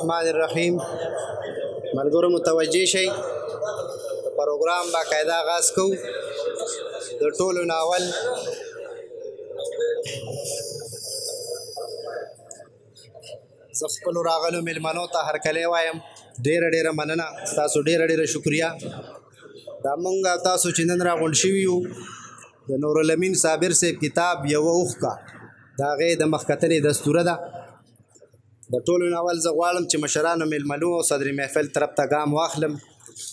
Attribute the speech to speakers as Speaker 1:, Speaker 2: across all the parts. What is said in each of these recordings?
Speaker 1: الرحمن الرحیم. ملګرو متوجه شئ، پروګرام باقاعده آغاز کوو. د ټولو ناول زه خپلو راغلو میلمنو ته هرکلی وایم. ډېره مننه، ستاسو ډېره شکریه. دا مونږ تاسو چې نن راغونډ شوي یو د نورالامین صابر صاحب کتاب یوه اوښکه د هغې د مخکتنې دستوره ده. د ټولو ناول زه غواړم چې مشرانو میلمنو او صدر محفل طرف ته ګام واخلم،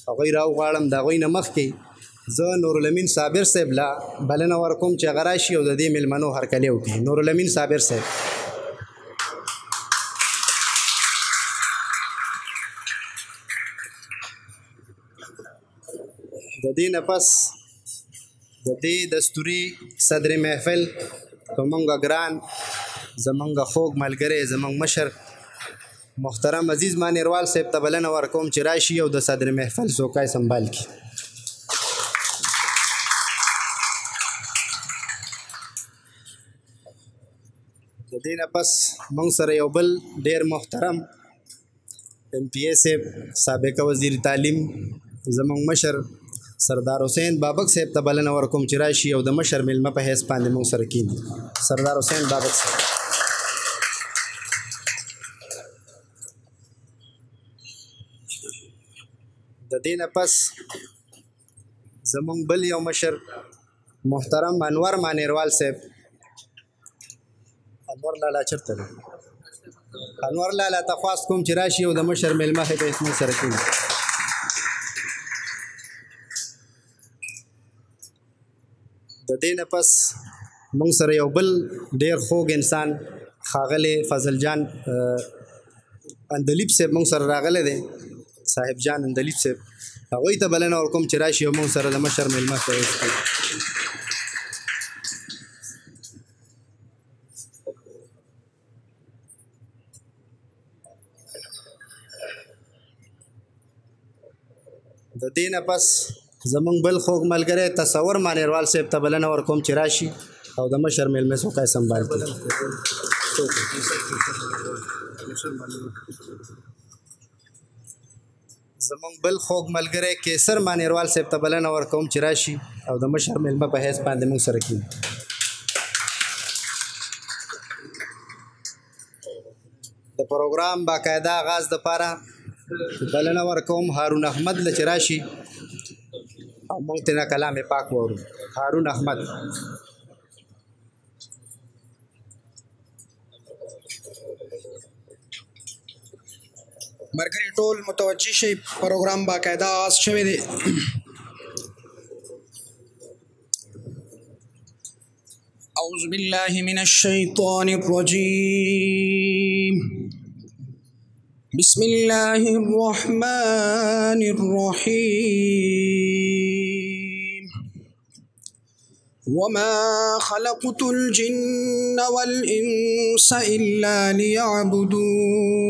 Speaker 1: هغوی راوغواړم. د هغوی نه مخکې زه نورالامین صابر صاحب له بلنه ورکوم چې هغه راشي او د دې میلمنو هرکلی وکړي. نورالامین صابر صاحب. د دې نه پس د دې دستوري صدر محفل په مونږه ګران زمونږ خوږ ملګری زمونږ مشر محترم عزیز مانیروال صاحب ته بلنه ورکوم چې راشي او د صدر محفل څوکۍ سنبال کړي. د دې نه پس مونږ سره یو بل ډېر محترم MPA صاحب سابق وزیر تعلیم زمونږ مشر سردار حسین بابک صاحب ته بلنه ورکوم چې راشي او د مشر میلمه په حیث باندې مونږ سره کینی. سردار حسین بابک صاحب. د دې نه پس زمونږ بل یو مشر محترم انور مانیروال صاحب. انور لالا چرته دی؟ انور لالا ته خواست کوم چې راشي او د مشر میلمه په حیث مونږ سره کینی. د دې نه پس مونږ سره یو بل ډېر خوږ انسان ښاغلی فضل جان اندلیب صاحب مونږ سره راغلی دی. صاحب جان اندلیب صاحب، هغوی ته بلنه ورکوم چې راشي او مونږ سره د مشر میلمه په حیث کړي. د دې نه پس زمونږ بل خوږ ملګری تصور مانیروال صاحب ته بلنه ورکوم چې راشي او د مشر میلمه څوکۍ سنبال کړي. زمونږ بل خوږ ملګری کیسر مانیروال صاحب ته بلنه ورکوم چې راشي او د مشر میلمه په حیث باندې موږ سره کیني. د پروګرام باقاعده آغاز دپاره بلنه ورکوم هارون احمد له چې راشي او موږ ترې کلام پاک واورو. هارون احمد.
Speaker 2: مرګري ټول متوجه شي، پروګرام باقاعده آغاز شوی دی. اعوذ بالله من الشیطان الرجیم. بسم الله الرحمن الرحيم. وما خلقت الجن والإنس إلا ليعبدون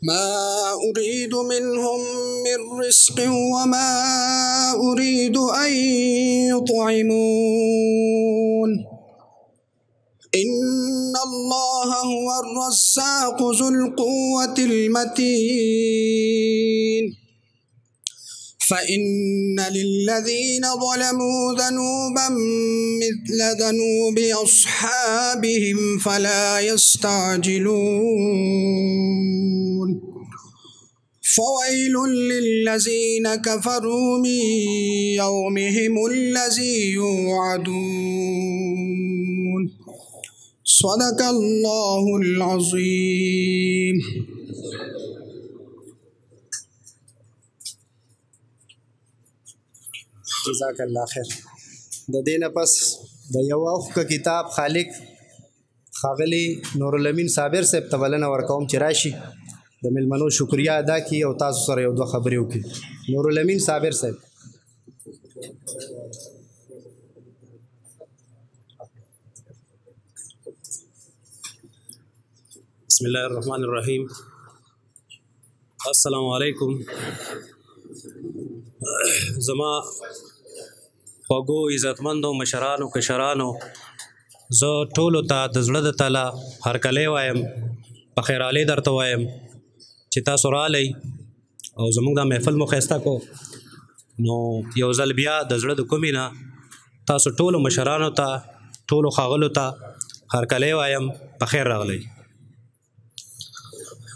Speaker 2: ما أريد منهم من رزق وما أريد أن يطعمون إن الله هو الرزاق ذو القوة المتين. فإن للذين ظلموا ذنوبا مثل ذنوب أصحابهم فلا يستعجلون. فويل للذين كفروا من يومهم الذي يوعدون. صدق الله العظيم.
Speaker 1: جزاک الله خیر. د دې نه پس د یوه اوښکه کتاب خالق ښاغلي نورالامین صابر صاحب ته بلنه ورکوم چې راشي د میلمنو شکریه ادا کړي او تاسو سره یو دوه خبرې وکړي. نورالامین صابر صاحب.
Speaker 3: بسم الله الرحمن الرحیم. السلام علیکم. زما خوږو عزتمندو مشرانو کشرانو، زه ټولو ته د زړه د تله هرکلی وایم. په خیرالی درته وایم چې تاسو رالی او زموږ دا محفل مو ښایسته کو نو یو ځل بیا د زړه د کومې نه تاسو ټولو مشرانو ته ټولو ښاغلو ته هرکلی وایم په خیر راغلی.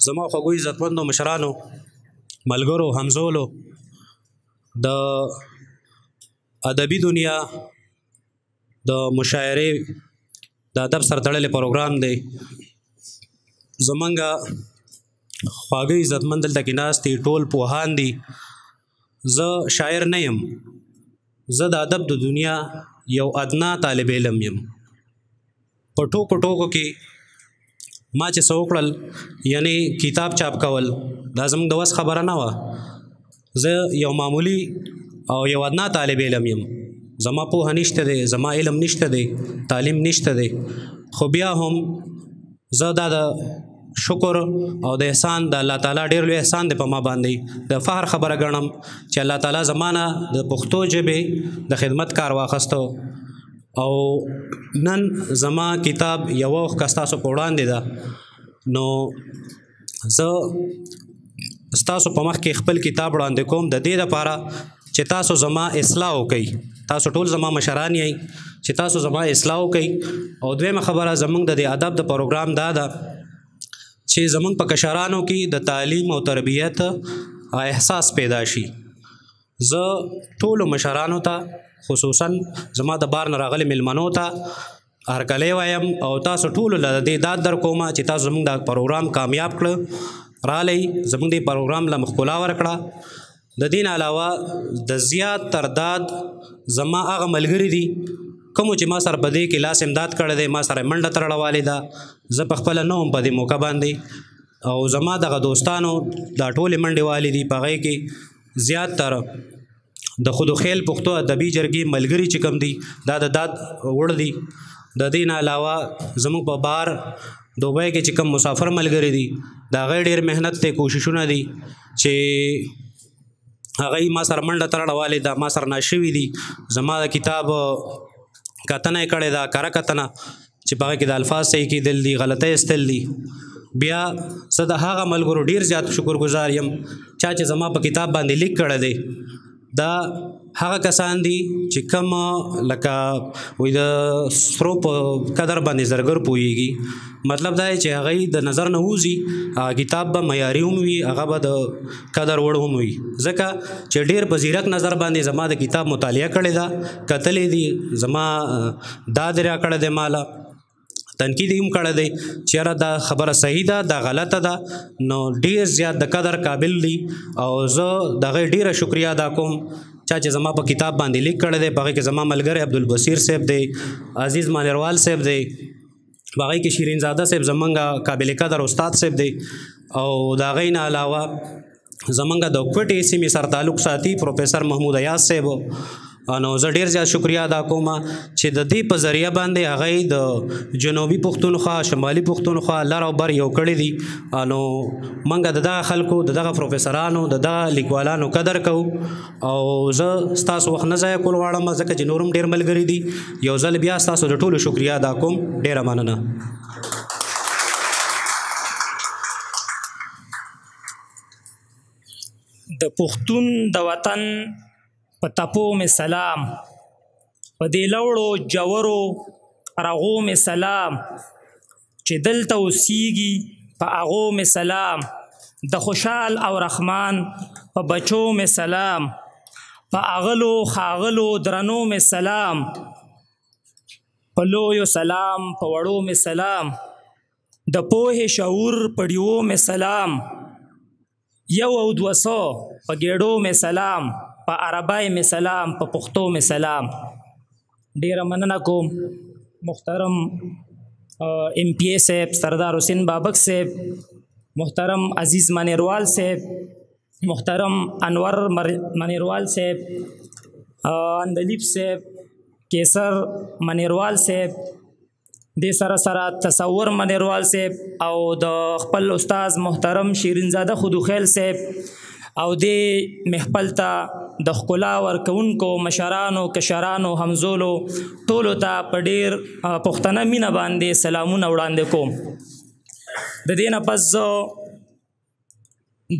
Speaker 3: زما خوږو عزتمندو مشرانو ملګرو همزولو د ادبي دنیا د مشاعرې د ادب سره تړلی پروګرام دی. زمونږ خواږه عزتمند دلته کې ناست دي ټول پوهان دي. زه شاعر نه یم، زه د ادب د دنیا یو ادنا طالب علم یم. په ټوکو ټوکو کې ما چې څه وکړل یعنی کتاب چاپ کول دا زموږ د وس خبره نه وه. زه یو معمولی او یو ادنا طالب علم یم، زما پوهه نشته دی، زما علم نشته دی، تعلیم نشته دی، خو بیا هم زه دا د شکر او د احسان د الله تعالی ډېر لوی احسان دی په ما باندې د فخر خبره ګڼم چې الله تعالی زما نه د پښتو ژبې د خدمت کار واخیسته او نن زما کتاب یوه اوښکه ستاسو په وړاندې ده. نو زه ستاسو په مخ کې خپل کتاب وړاندې کوم د دې دپاره چې تاسو زما اصلاح وکړئ. تاسو ټول زما مشران یې چې تاسو زما اصلاح وکړئ. او دویمه خبره زموږ د دې ادب د پروګرام دا ده چې زموږ په کشرانو کې د تعلیم او تربیت احساس پیدا شي. زه ټولو مشرانو ته خصوصا زما د بار نه راغلي میلمنو ته هرکلی وایم او تاسو ټولو له دې داد در کومه چې تاسو زموږ دا پروګرام کامیاب کړه، رالی زموږ دې پروګرام له ښکلا ورکړه. د دې نه علاوه د زیات تعداد زما هغه ملګري دي کومو چې ما سره په دې کې لاس امداد کړی دی، ما سره منډه تړلوالی ده. زه پخپله نه وم په دې موقع باندې او زما دغه دوستانو دا ټولې منډې والي دي. په هغې کې زیات تر د خودخیل پښتو ادبي جرګې ملګري چې کوم دي دا د داد وړ دي. د دې نه علاوه زموږ په بار دوبۍ کې چې کوم مسافر ملګري دي د هغوی ډېر محنت دی، کوششونه دي چې هغوی ما سره منډه تړلوالی ده، ما سره ناشوي دي. زما د کتاب کتنه یې کړې ده، کره کتنه چې په هغې کې د الفاظ صحیح کېدل دي، غلطۍ ایستل دي. بیا زه د هغه ملګرو ډېر زیات شکرګزار یم چا چې زما په کتاب باندې لیک کړی دی. دا هغه کسان دي چې کوم لکه وایي د سرو په قدر باندې زرګر پوهېږي. مطلب دا دی چې هغوی د نظر نه وځي، کتاب به معیاري هم وي، هغه به د قدر وړ هم وي. ځکه چې ډېر په ځیرک نظر باندې زما د کتاب مطالعه کړې ده، کتلې دي، زما دا دې راکړی دی، ماله تنقید هم کړی دی چې یاره دا خبره صحیح ده، دا غلطه ده. نو ډېر زیات د قدر قابل دي او زه د هغوی ډېره شکریه ادا کوم چا چې زما په کتاب باندې لیک کړی دی. په هغې کې زما ملګری عبدالبصیر صاحب دی، عزیز مانیروال صاحب دی، په هغې کې شیرین زاده صاحب زمونږ قابل قدر استاد صاحب دی. او د هغوی نه علاوه زمونږ د کوټې سیمې سره تعلق ساتي پروفیسر محمود ایاز صاحب. نو زه ډېر زیات شکریه ادا کوم چې د دې په ذریعه باندې هغوی د جنوبي پښتونخوا شمالي پښتونخوا لر او بر یو کړي دي. نو موږ د دغه خلکو د دغه پروفیسرانو د دغه لیکوالانو قدر کوو او زه ستاسو وخت نه ضایع کول غواړم ځکه چې نور هم ډېر ملګري دي. یو ځل بیا ستاسو د ټولو شکریه ادا کوم، ډېره مننه.
Speaker 4: د پښتون د وطن په تپو مې سلام، په دې لوړو جوړو رغو مې سلام، چې دلته اوسیږي په هغو مې سلام، د خوشحال او رحمان په بچو مې سلام، په اغلو خاغلو درنو مې سلام، په لویو سلام په وړو مې سلام، د پوهې شعور په ډیوو مې سلام، یو او دوسو په ګېډو مې سلام، په عربی مې سلام، په پښتو مې سلام. ډېره مننه کوم محترم ایم پی اے صاحب سردار حسین بابک صاحب، محترم عزیز منیروال صاحب، محترم انور منیروال صاحب، اندلیب صاحب، کیسر منیروال صاحب، دې سره سره تصور منیروال صاحب او د خپل استاد محترم شیرین زاده خودخیل صاحب او دې محفل ته د ښکلا ورکوونکو مشرانو، کشرانو، همزولو ټولو ته په ډېر پښتنه مینه باندې سلامونه وړاندې کوم. د دې نه پس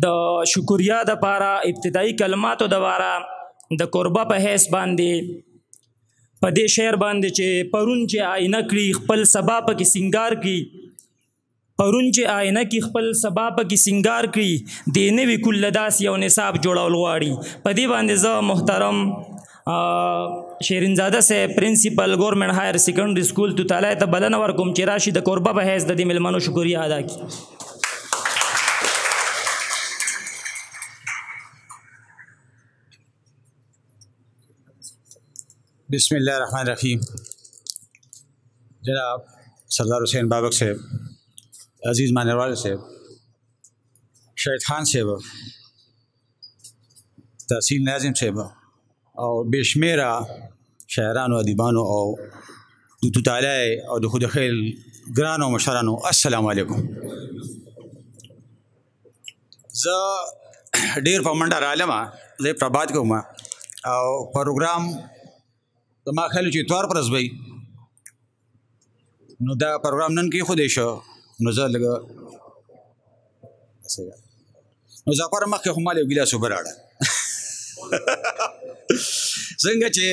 Speaker 4: د شکریا دپاره ابتدایي کلماتو دپاره د قربه په حیث باندې په دې شعر باندې چې پرون چې آینه کړي خپل سبا پکې سینګار کړي پرون چې آینه کې خپل سبا پکې سینګار کړي د نوي کله داس یو نصاب جوړول غواړي. په دې باندې زه محترم شیرینزاده صاحب پرنسپل ګورنمنټ هایر سیکنډري سکول توتالی ته بلنه ورکوم چې راشي د قربه په حیث د دې مېلمنو شکریا ادا کړي.
Speaker 5: بسم الله الرحمن الرحیم. جناب سردار حسین بابک صاحب، عزیز مانیروال صاحب، شہید خان صاحب، تحصیل ناظم صاحب او بشمیره شاعرانو ادیبانو او د توتالی او د خود خیل ګرانو مشرانو، السلام علیکم. زه ډیر په منډه رالم، زه پرباد کوم او پروګرام زما خیال چې اتوار پر ورځ وي، نو دا پروګرام نن کې خودی شو، نو زه لږ نو زعفر مخکې خو ما له یو ګیلاس اوبه راوړه څنګه چې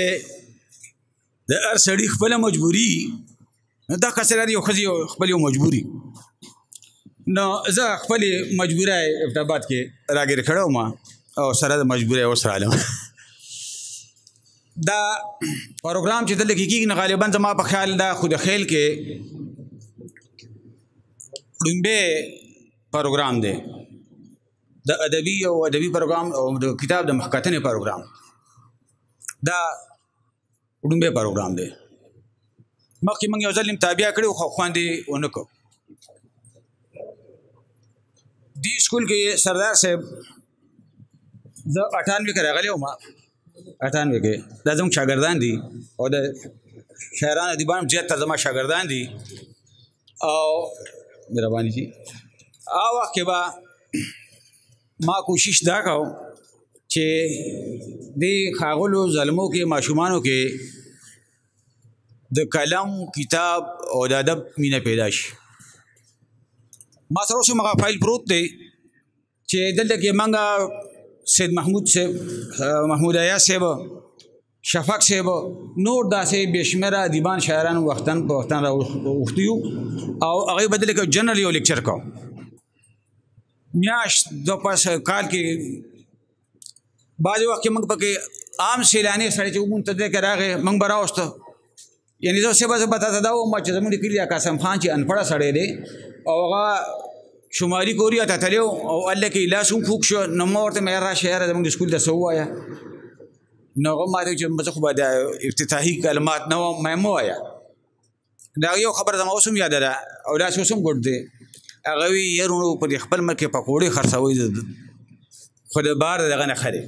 Speaker 5: د هر سړي خپله مجبوري، نو دا کسر یو ښځې خپل یو مجبوري، نو زه خپلې مجبورۍ ابتاباد کې راګیر کړی وم او سره د مجبورۍ ورسره علم. دا پروګرام چې دلته کېږي نه غالبا زما په خیال دا خود خیل کې ړومبی پروګرام دی، د ادبي او ادبي پروګرام او د کتاب د مخکتنې پروګرام، دا ړومبی پروګرام دی. مخکې موږ یو ځل مطابعه کړې خو خوند یې ونه کړو. دې سکول کې سردار صاحب زه 98 کې راغلی وم، 98 کې دا زموږ شاګردان دي او د شاعران ادیبان زیاتره زما شاګردان دي او مهرباني شي. هغه وخت کې به ما کوشش دا کوم چې دې ښاغلو ظلمو کې ماشومانو کې د قلم کتاب او د ادب مینه پیدا شي. ما سره اوس هغه فایل پروت دی چې دلته کې موږ سید محمود صاحب، محمود ایاز صاحب، شفق صاحب، نور داسې بېشمېره ادیبان شاعران وختن په وختن راوښتي یو او هغوی به دلته جنرال یو لیکچر کوو. میاشت دو پس کال کې بعضې وخت کې موږ پکې عام سیلاني سړی چې ومونږ ته دې کې راغی موږ به راوسته. یعنې زه صبح به تاته دا ووایم چې زموږ د کلي قاسم خان چې انپړه سړی دی او هغه شمالي کوریا ته تللی و او هلته کې لاس هم خوږ شو، نو ما ورته مې راشه یاره زموږ د سکول ته څه ووایه، نو هغه ما ته چې زه خو به د افتتاحي کلمات نه وم، ما یې مه وایه. د هغې یو خبره زما اوس هم یاده ده او داسې اوس هم ګوډ دی، هغه وي یرونو په دې خپل ملک کې پکوړې خرڅوئ خو د بار دغه نه ښه دی.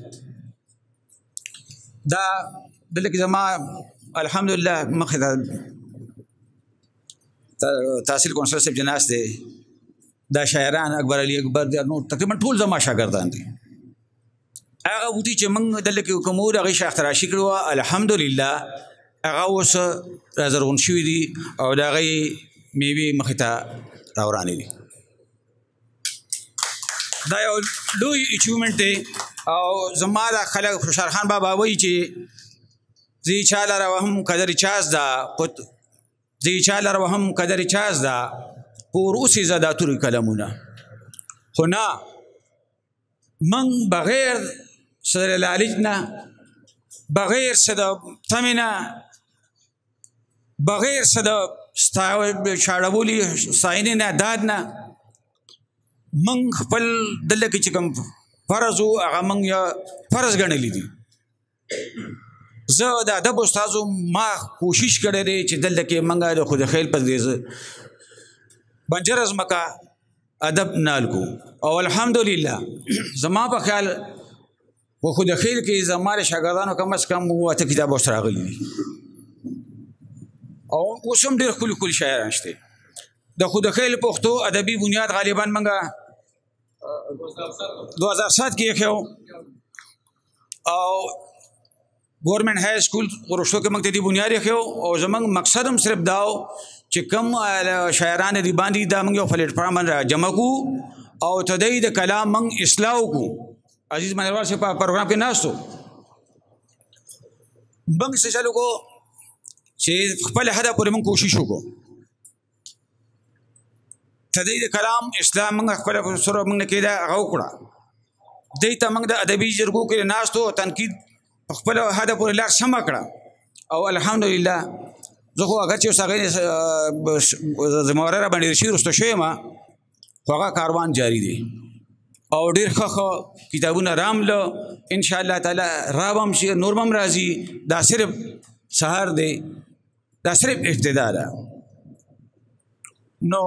Speaker 5: دا دلته کې زما الحمدلله مخې ته تحصیل کونسل صاحب جناس دی، دا شاعران اکبر علي اکبر دی، نور تقریبا ټول زما شاګردان دي. هغه بوټي چې موږ دلته کې کوم وو هغې شاخ تراشي کړې وه، الحمدلله هغه اوس رازرغون شوي دي او د هغې میوې مخې ته راورانې دي. دا یو لوی اچیومنټ دی او زما دا خلک خوشحال خان بابا وایي چې زه چا لره وهم قدر چاز ده زه چا لره وهم قدر چاز ده پور اوسې زه دا تورې کلمونه، خو نه موږ بغیر څه د لالچ نه، بغیر څه د تمې نه، بغیر څه د شاړولي ستاینې نه، داد نه، موږ خپل دلته کې چې کوم فرض و هغه موږ یا فرض ګڼلی دي. زه د ادب استازو ما کوشش کړی دی چې دلته کې موږ د خود خیل په دې بنجر ځمکه ادب نال کو او الحمدلله زما په خیال و خود خیل کې زما د شاګردانو کم از کم اته کتاب ورسره راغلي دي او اوس هم ډېر ښکلي ښکلي شاعران شته. د خود خیل پښتو ادبي بنیاد غالبا موږ 2007 کې ایښی او ګورنمنټ های سکول ورشتو کې موږ ته دې بنیاد ایښی او زموږ مقصد هم صرف دا و چې کوم شاعران دي باندې دا موږ یو پلیټفارم باندې جمع کو او تدای د کلام موږ اصلاح وکړو. عزیز منوال سے پروګرام کې ناستو موږ څه چلو کو چې خپل هدف پورې موږ کوشش وکړو. تدای د کلام اصلاح موږ خپل سره موږ نه کېده هغه وکړه. دې ته موږ د ادبي جرګو کې ناستو تنقید خپل هدف پورې لار سم کړه او الحمدلله زه خو اگر چې اوس هغې ذمهوارۍ را باندې رسي رسته شوی یم خو هغه کاروان جاري دی او ډېر ښه کتابونه رامله انشاءالله تعالی را به هم شي نور به هم راځي. دا صرف سهار دی دا صرف ابتدا ده. نو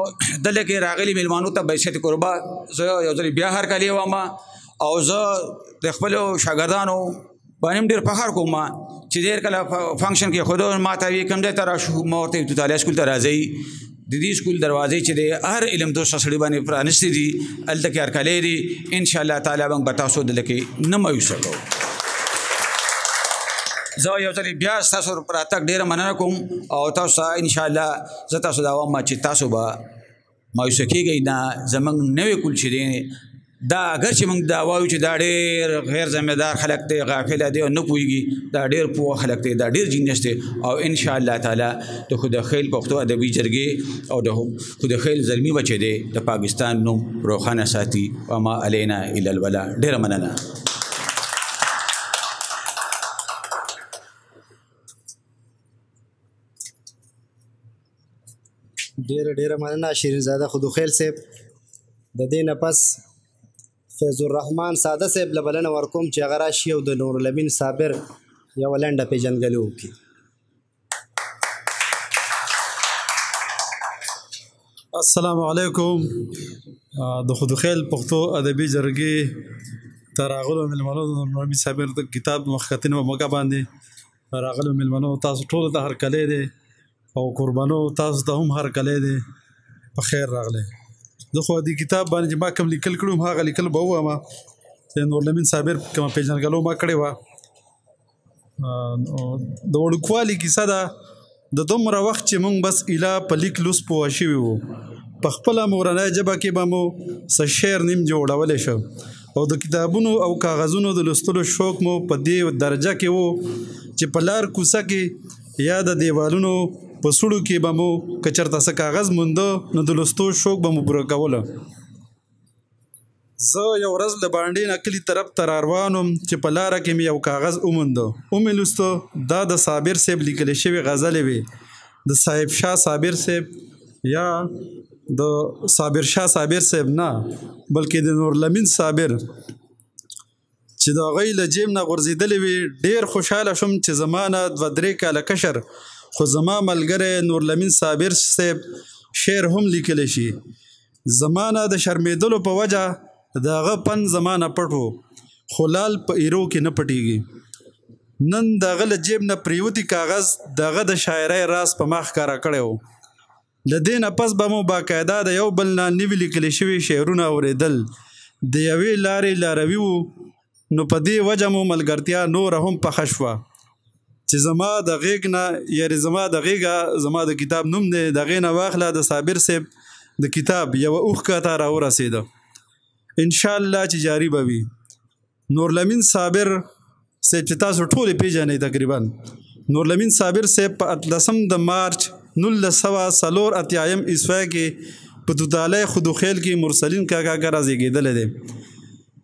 Speaker 5: دلته کې راغلي میلمانو ته بحیثیت قربا زه یو ځل بیا هرکلی وایم او زه د خپلو شاګردانو باندې ډېر فخر کوم چې ډېر کله فنکشن کې خود ما ته وایي کوم ځای ته راشو ما ورته مطالعه سکول ته راځئ. د دې سکول دروازې چې دی هر علم دوسته سړي باندې پرانستې دي هلته کې هرکلی دي انشاءالله تعالی موږ به تاسو دلته کې نه مایوسه کوو. زه یو ځل بیا ستاسو پر راتګ ډېره مننه کوم او تاسو ته انشاءالله زه تاسو دا وایم چې تاسو به مایوسه کېږئ نه. زموږ نوی کول چې دی دا اگر چې موږ دا وایو چې دا ډېر غیر ذمهدار خلک دی غافله دی او نه پوهېږي دا ډېر پوه خلک دی دا ډېر جینیس دی او انشاءالله تعالی د خودخیل پښتو ادبي جرګې او د خودخیل زلمي بچی دی د پاکستان نوم روښانه ساتي. وما علینا الا البلاغ. ډېره مننه.
Speaker 1: ډېره مننه شیرین زاده خودخیل صاحب. د دې نه پس فیض الرحمن ساده صاحب له بلنه ورکوم چې هغه راشي او د نورالامین صابر یوه لنډه پیژندګلي وکړي.
Speaker 6: السلام علیکم. د خودخیل پښتو ادبي جرګې ته راغلو میلمنو د نورالامین صابر د کتاب مخکتنې په موقع باندې راغلو میلمنو تاسو ټولو ته هرکلی دی او قربانو تاسو ته هم هرکلی دی. په خیر راغلی. زه خو دې کتاب باندې چې ما کوم لیکل کړي وم هغه لیکل به ووایم چې نورالامین صابر کومه پیژندګلو ما کړې وه. د وړوکوالي کیسه ده د دومره وخت چې موږ بس ایله په لیک لوس پوه شوي وو په خپله مورنۍ ژبه کې به مو څه شعر نیم جوړولی شو او د کتابونو او کاغذونو د لوستلو شوق مو په دې درجه کې و چې په لار کوڅه کې یا د دیوالونو په سړو کې به مو که چېرته څه کاغذ مونده نو د لوستو شوق به مو پوره کوله. زه یو ورځ له بانډې نه کلي طرف ته راروان وم چې په لاره کې مې یو کاغذ ومونده. ومې لوسته دا د صابر صاحب لیکلې شوې غزلې وې. د صاحب شاه صابر صاحب یا د صابر شاه صابر صاحب نه بلکې د نورالامین صابر چې د هغوی له جیب نه غورځېدلې وې. ډېر خوشحاله شوم چې زما نه 2-3 کاله کشر خو زما ملګری نورالامین صابر صاحب شعر هم لیکلی شي. زما نه د شرمېدلو په وجه د هغه پن زما نه پټ و خو لال په ایرو کې نه پټېږي. نن د هغه له جیب نه پریوتي کاغذ د هغه د شاعرۍ راز په ما ښکاره کړی و. له دې نه پس به مو باقاعده د یو بل نه نوي لیکلی شوي شعرونه اورېدل. د یوې لارې لاروي وو نو په دې وجه مو ملګرتیا نوره هم پخه شوه چې زما د غیږ نه یعنې زما د غیږه زما د کتاب نوم دی د هغې نه واخله د صابر صاحب د کتاب یوه اوښکه ته راورسېده. انشاءالله چې جاري به وي. نورالامین صابر صاحب چې تاسو ټولې پیژنئ تقریبا نورالامین صابر صاحب په 18 د مارچ 1984 عیسوی کې په توتالی خودخیل کې مرسلین کاکا کره زیږېدلی دی.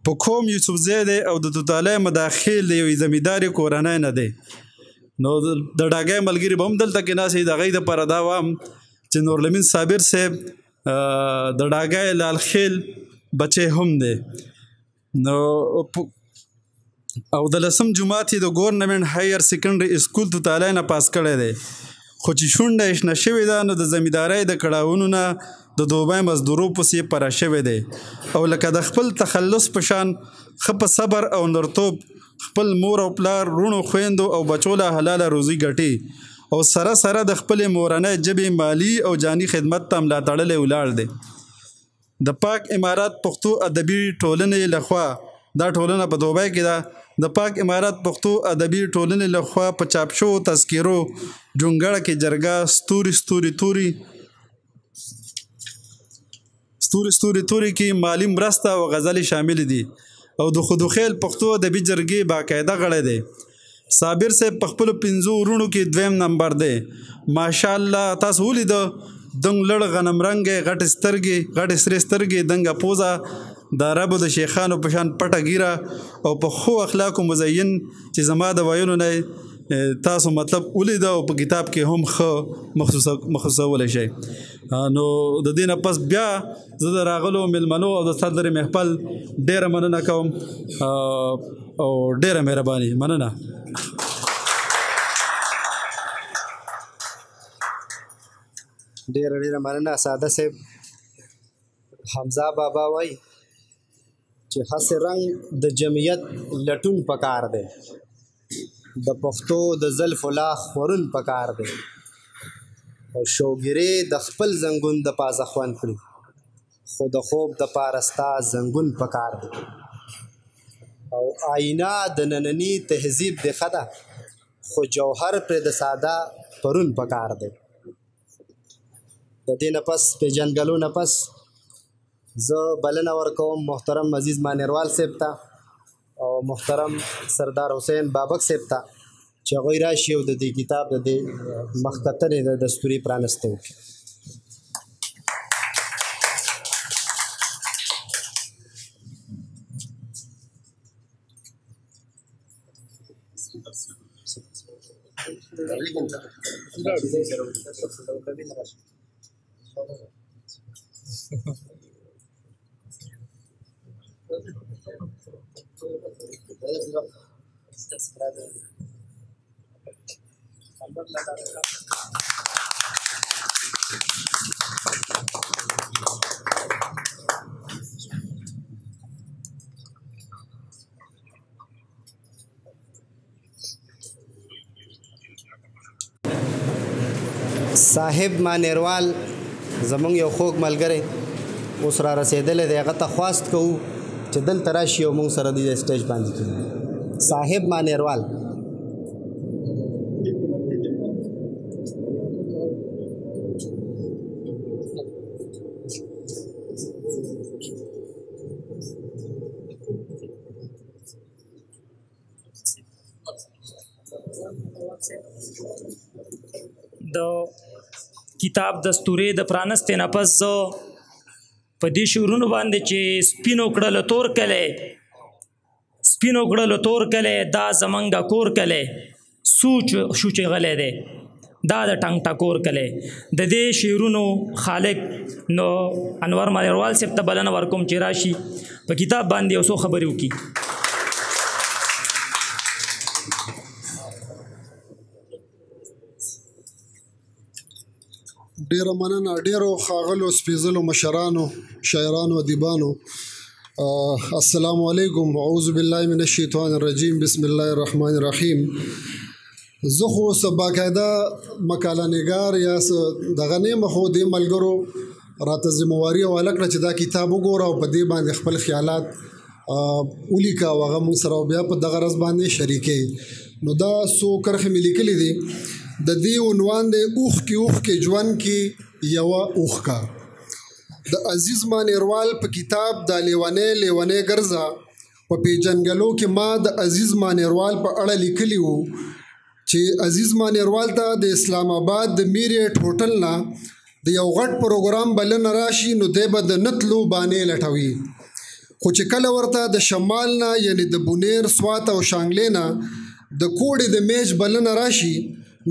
Speaker 6: په کوم یوسفزی دی او د توتالی مداخل د یوې زمیندارې کورنۍ نه دی. نو د ډاګی ملګري به هم دلته کې ناست د هغوی دپاره دا وایم چې نورالامین صابر صاحب د ډاګی لالخیل بچی هم دی. نو او د 10 جماعت یې د ګورنمنټ هایر سیکنډري سکول توتالی نه پاس کړی دی خو چې شونډه یې شنه شوې ده نو د زمیندارۍ د کړاوونو نه د دوبۍ مزدورو پسې پره شوی دی او لکه د خپل تخلص په شان ښه په صبر او نرتوب خپل مور او پلار رونو خویندو او بچو له حلاله روزي ګټي او سره سره د خپلې مورنۍ ژبې مالی او جاني خدمت ته ملا تړلی ولاړ دی. د پاک امارات پښتو ادبي ټولنې لخوا دا ټولنه په دوبۍ کې ده د پاک امارات پښتو ادبي ټولنې لخوا په چاپ شوو تذکیرو جونګړه کې جرګه ستوري توري کې مالی مرسته او غزلې شامل دي او د خودخیل پښتو ادبي جرګې باقاعده غړی دی صابر صاحب په خپلو 5 ورونو کې 2 نمبر دی ماشاءالله تاسو ولیده دنګ لړ غنم رنګې غټې سرې سترګې دنګه پوزه د عربو د شیخانو په شان پټه ګیره او په ښو اخلاقو مزین چې زما د ویلو نه تاسو مطلب ولیده او په کتاب کې هم ښه مخصوصولی شئ نو د دې نه پس بیا زه د راغلو میلمنو او د استاد لرې محفل ډېره مننه کوم او ډېره مهرباني مننه
Speaker 1: ډېره مننه ساده صاحب حمزه بابا وایي چې هسې رنګ د جمعیت لټون پکار دی د پښتو د زلفو لا خورون پکار دی او شوګیرې د خپل زنګون د پازه خوند کړي خو د خوب د پاره ستا زنګون پکار دی او آینه د ننني تهذیب د ښه ده خو جوهر پرې د ساده پرون پکار دی د دې نه پس پیژنګلو نه پس زه بلنه ورکوم محترم عزیز مانیروال صاحب ته او محترم سردار حسین بابک صاحب ته چې هغوی راشي او د دې کتاب د دې مخکتنې د دستوري پرانستی وکړي صاحب مانیروال زمونږ یو خوږ ملګری اوس را رسېدلی دی هغه ته خواست کوو چې دلته راشي او موږ سره د سټیج باندې کړي صاحب مانیروال
Speaker 4: د کتاب دستورې د پرانستې نه پس زه په دې شعرونو باندې چې سپینو کړلو تور کلی دا زمونږ کور کلی سوچ شو چې غلی دی دا د ټنګ ټکور کلی د دې شعرونو خالق نو انور مانیروال صاحب ته بلنه ورکوم چې راشي په کتاب باندې یو څو خبرې وکړي
Speaker 7: ډیره مننه ډیرو ښاغلو سپېڅلو مشرانو شاعرانو ادیبانو السلام علیکم اعوذ بالله من الشیطان الرجیم بسم الله الرحمن الرحیم زه خو څه باقاعده مقاله نګار یا دغه نه مخو دې ملګرو راته ذمواري حواله کړه چې دا کتاب وګوره او په دې باندې خپل خیالات ولیکه او هغه موږ سره بیا په دغه رز باندې شریکې نو دا څو کرښې مې لیکلي دي د دې عنوان دی اوښ کې ژوند کې یوه اوښکه د عزیز مانیروال په کتاب د لیونی ګرځه په پیژنګلو کې ما د عزیز مانیروال په اړه لیکلی وو چې عزیز مانیروال ته د اسلام آباد د میریټ هوټل نه د یو غټ پروګرام بلنه راشي نو دی به د نتلو بانې لټوي خو چې کله ورته د شمال نه یعنی د بونیر سوات او شانګلې نه د کوډې د میچ بلنه راشي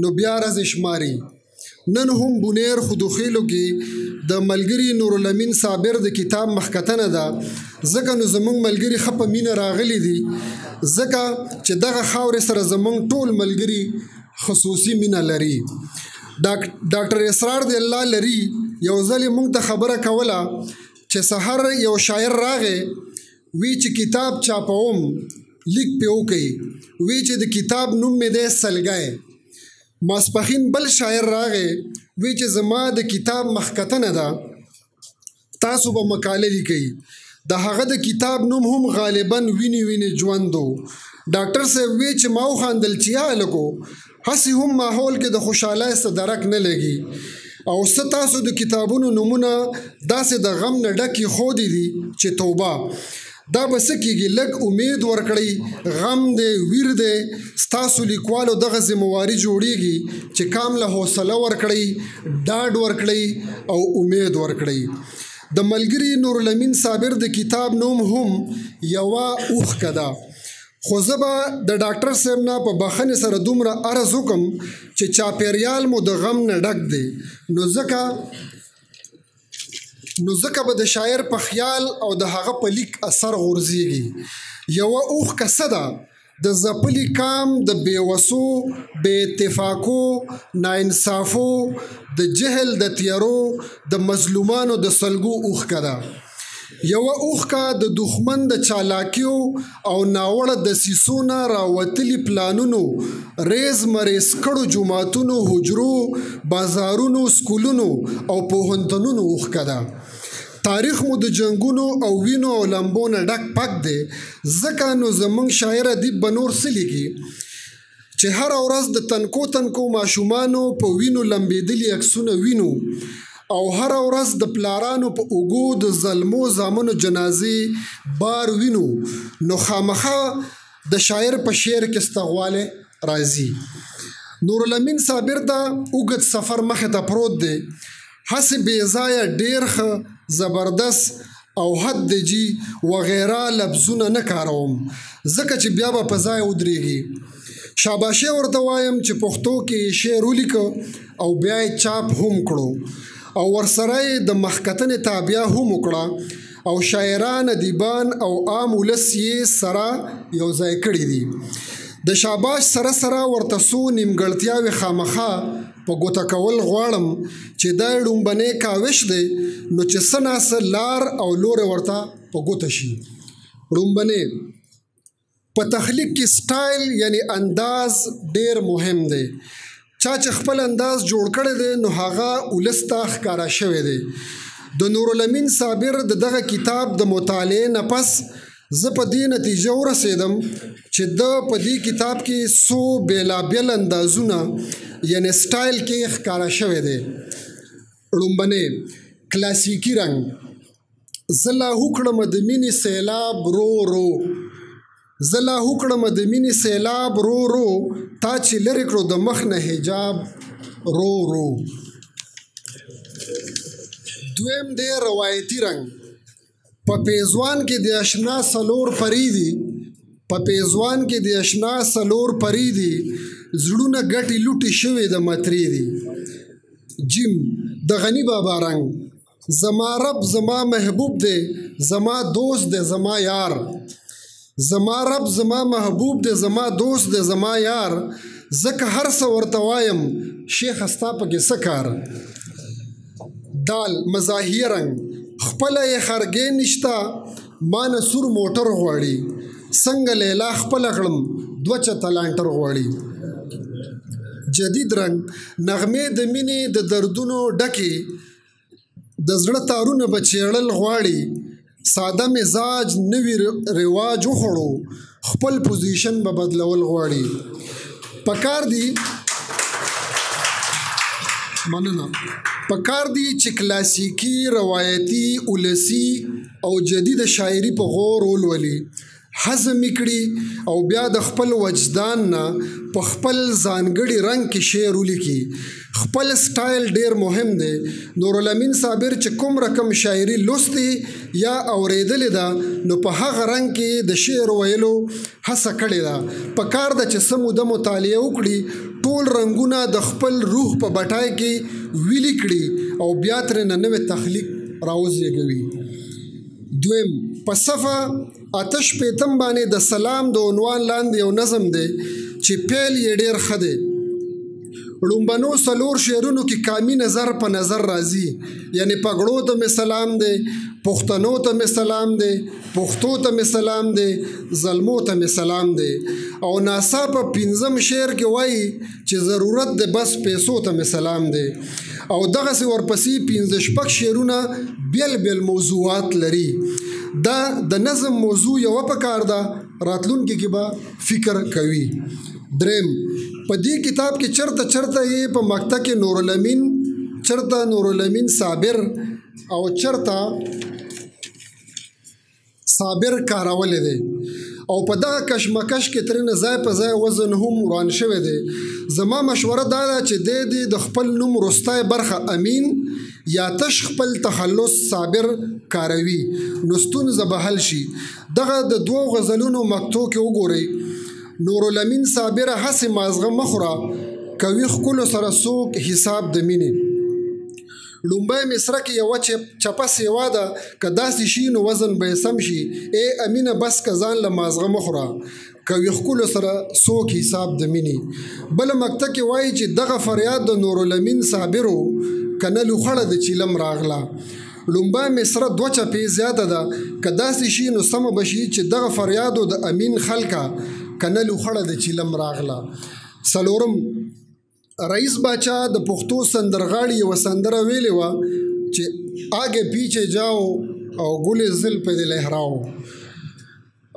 Speaker 7: نو بیا راز شماري نن هم بونیر خودخیلو کې د ملګری نورالامین صابر د کتاب مخکتنه ده ځکه نو زمونږ ملګری ښه په مینه راغلی دي ځکه چې دغه خاورې سره زمونږ ټول ملګري خصوصي مینه لري ډاکټر اسرار دی الله لري یو ځل یې موږ ته خبره کوله چې سحر یو شاعر راغی وی چې کتاب چاپوم لیک پې وکړي وی چې د کتاب نوم مې دی سلګی ماسپخین بل شاعر راغی وی چې زما د کتاب مخکتنه ده تاسو به مقاله لیکئ د هغه د کتاب نوم هم غالبا ویني ژوندو ډاکټر صاحب وی چې ما وخاندل چې یا هلکو هسې هم ماحول کې د خوشحالۍ څه درک نه لګي او څه تاسو د کتابونو نومونه داسې د غم نه ډکې ښودي دي چې توبه دا به څه کېږي لږ امید ورکړئ غم دی ویر دی ستاسو لیکوالو دغه ذمواري جوړیږي چې کامله حوصله ورکړئ ډاډ ورکړئ او امید ورکړئ د ملګري نورالامین صابر د کتاب نوم هم یوه اوښکه ده خو زه به د ډاکټر صاحب نه په بخښنې سره دومره عرض وکم چې چاپیریال مو د غم نه ډک دی نو ځکه به د شاعر په خیال او د هغه په لیک اثر غورځېږي یوه اوښکه څه ده د ځپلي کام د بېوسو بې اتفاقو ناانصافو د جهل د تیارو د مظلومانو د سلګو اوښکه ده یوه اوښکه د دښمن د چالاکیو او ناوړه دسیسو نه راوتلي پلانونو ریز مریز کړو جوماتونو حجرو بازارونو سکولونو او پوهنتونونو اوښکه ده تاریخ مو د جنگونو او وینو او لمبو نه ډک پک دی ځکه نو زموږ شاعر ادیب به نور څه لیکي چې هره ورځ د تنکو ماشومانو په وینو لمبېدلي عکسونه وینو او هره ورځ د پلارانو په اوږو د ظلمو زامنو جنازې بار وینو نو خامخا د شاعر په شعر کې استغواله راځي نورالامین صابر دا اوږد سفر مخې ته پروت دی هسې بې ځایه ډېر ښه زبردست او حد دی جي وغیره لفظونه نه کاروم ځکه چې بیا به په ځای ودرېږي شاباشي ورته وایم چې پښتو کې شعر ولیکه او بیا یې چاپ هم کړو او ورسره د مخکتنې تابعه هم وکړه او شاعران ادیبان او عام ولس یې سره یو ځای کړي دي د شاباش سره سره ورته څو نیمګړتیاوې خامخا په ګوته کول غواړم چې دا ړومبنی کاوش دی نو چې څه ناڅه لار او لورې ورته په ګوته شي ړومبنی په تخلیق کې سټایل یعنی انداز ډیر مهم دی چا چې خپل انداز جوړ کړی دی نو هغه ولس ته ښکاره شوی دی د نورالامین صابر د دغه کتاب د مطالعې نه پس زه په دې نتیجه ورسېدم چې د په دې کتاب کې څو بېلابېل اندازونه یعنی سټایل کې ښکاره شوی دی ړومبنی کلاسیکي رنګ زه لاهو کړم د مینې سیلاب رو رو زه لاهو کړم د مینې سیلاب رو رو تا چې لرې کړو د مخ نه حجاب رو رو دویم دی روایتي رنګ په پیزوان کې د اشنا سلور پریدي په پیزوان کې د اشنا سلور پریدي زړونه ګټي لوټي شوي د متری دي جیم د غنی بابا رنګ زما رب زما محبوب دی زما دوست دی زما یار زما رب زما محبوب دی زما دوست دی زما یار زکه هر څه ورته وایم شیخ استا پکې څه کار دال مزاحیه رنګ خپله یې خرګې نشته ما نه سور موټر غواړي څنګه لیلا خپله کړم دوه چته لانټر غواړي جدید رنګ نغمې د مینې د دردونو ډکې د زړه تارونه به چیړل غواړي ساده مزاج نوی رواج وخوړو خپل پوزیشن به بدلول غواړي پکار دی مننه پکار دی چې کلاسیکی روایتي ولسی او جدید شاعری په غور ولولي هضم کړي او بیا د خپل وجدان نه په خپل ځانګړي رنګ کې شعر ولیکي خپل سټایل ډیر مهم دی نورالامین صابر چې کوم رقم شاعری لوستي یا اوریدلې ده نو په هغه رنګ کې د شعر ویلو هڅه کړې ده په کار ده چې سمو د مطالعه وکړي ټول رنگونه د خپل روح په بټای کې ویلي کړي او بیا ترې نوې تخلیق راوزېږوي دویم په صفه آتش پیتم باندې د سلام د عنوان لاندې یو نظم دی چې پیل یې ډیر ښه دی ړومبنو سلور شعرونو کې کامی نظر په نظر راځي یعنی پګړو ته مې سلام دی پښتنو ته مې سلام دی پښتو ته مې سلام دی ظلمو ته مې سلام دی او ناڅاپه پنځم شعر کې وایي چې ضرورت دی بس پیسو ته مې سلام دی او دغسې ورپسې پنځه شپږ شعرونه بیل بیل موضوعات لري دا د نظم موضوع یوه پکار ده راتلونکي کې به فکر کوي. دریم په دې کتاب کې چرته یې په مقطع کې نور الامین صابر او چرته صابر کارولې دی او په دغه کشمکش کې ترنه ځای په ځای وزن هم وران شوی دی. زما مشوره دا ده چې د خپل نوم وروستی برخه امین یا تش خپل تخلص صابر کاروي نو ستونزه به حل شي. دغه د دوو غزلونو مقطع کې وګورئ. نور الامین صابره هسې مازغه مخوره کوي ښکلو سره څوک حساب د مینې. لومبای مصره کې یوه چپه سیوا ده که داسې شي نو وزن به یې سم شي. ای امینه بس که ځان له مازغه مخوره کوي ښکلو سره څوک حساب د مینې. بله مقطع کې وایي چې دغه فریاد د نور الامین صابرو که نه لوخړه د چیلم راغله. لومبای مصره دوه چپې زیاته ده که داسې شي نو سمه به شي چې دغه فریادو د امین خلکه که نه لوخړه د چیلم راغله. څلورم رئیس باچا د پښتو سندرغاړي یوه سندره ویلې وه چې آګے پیچھے جاؤ او ګل زلف دې لهراؤ.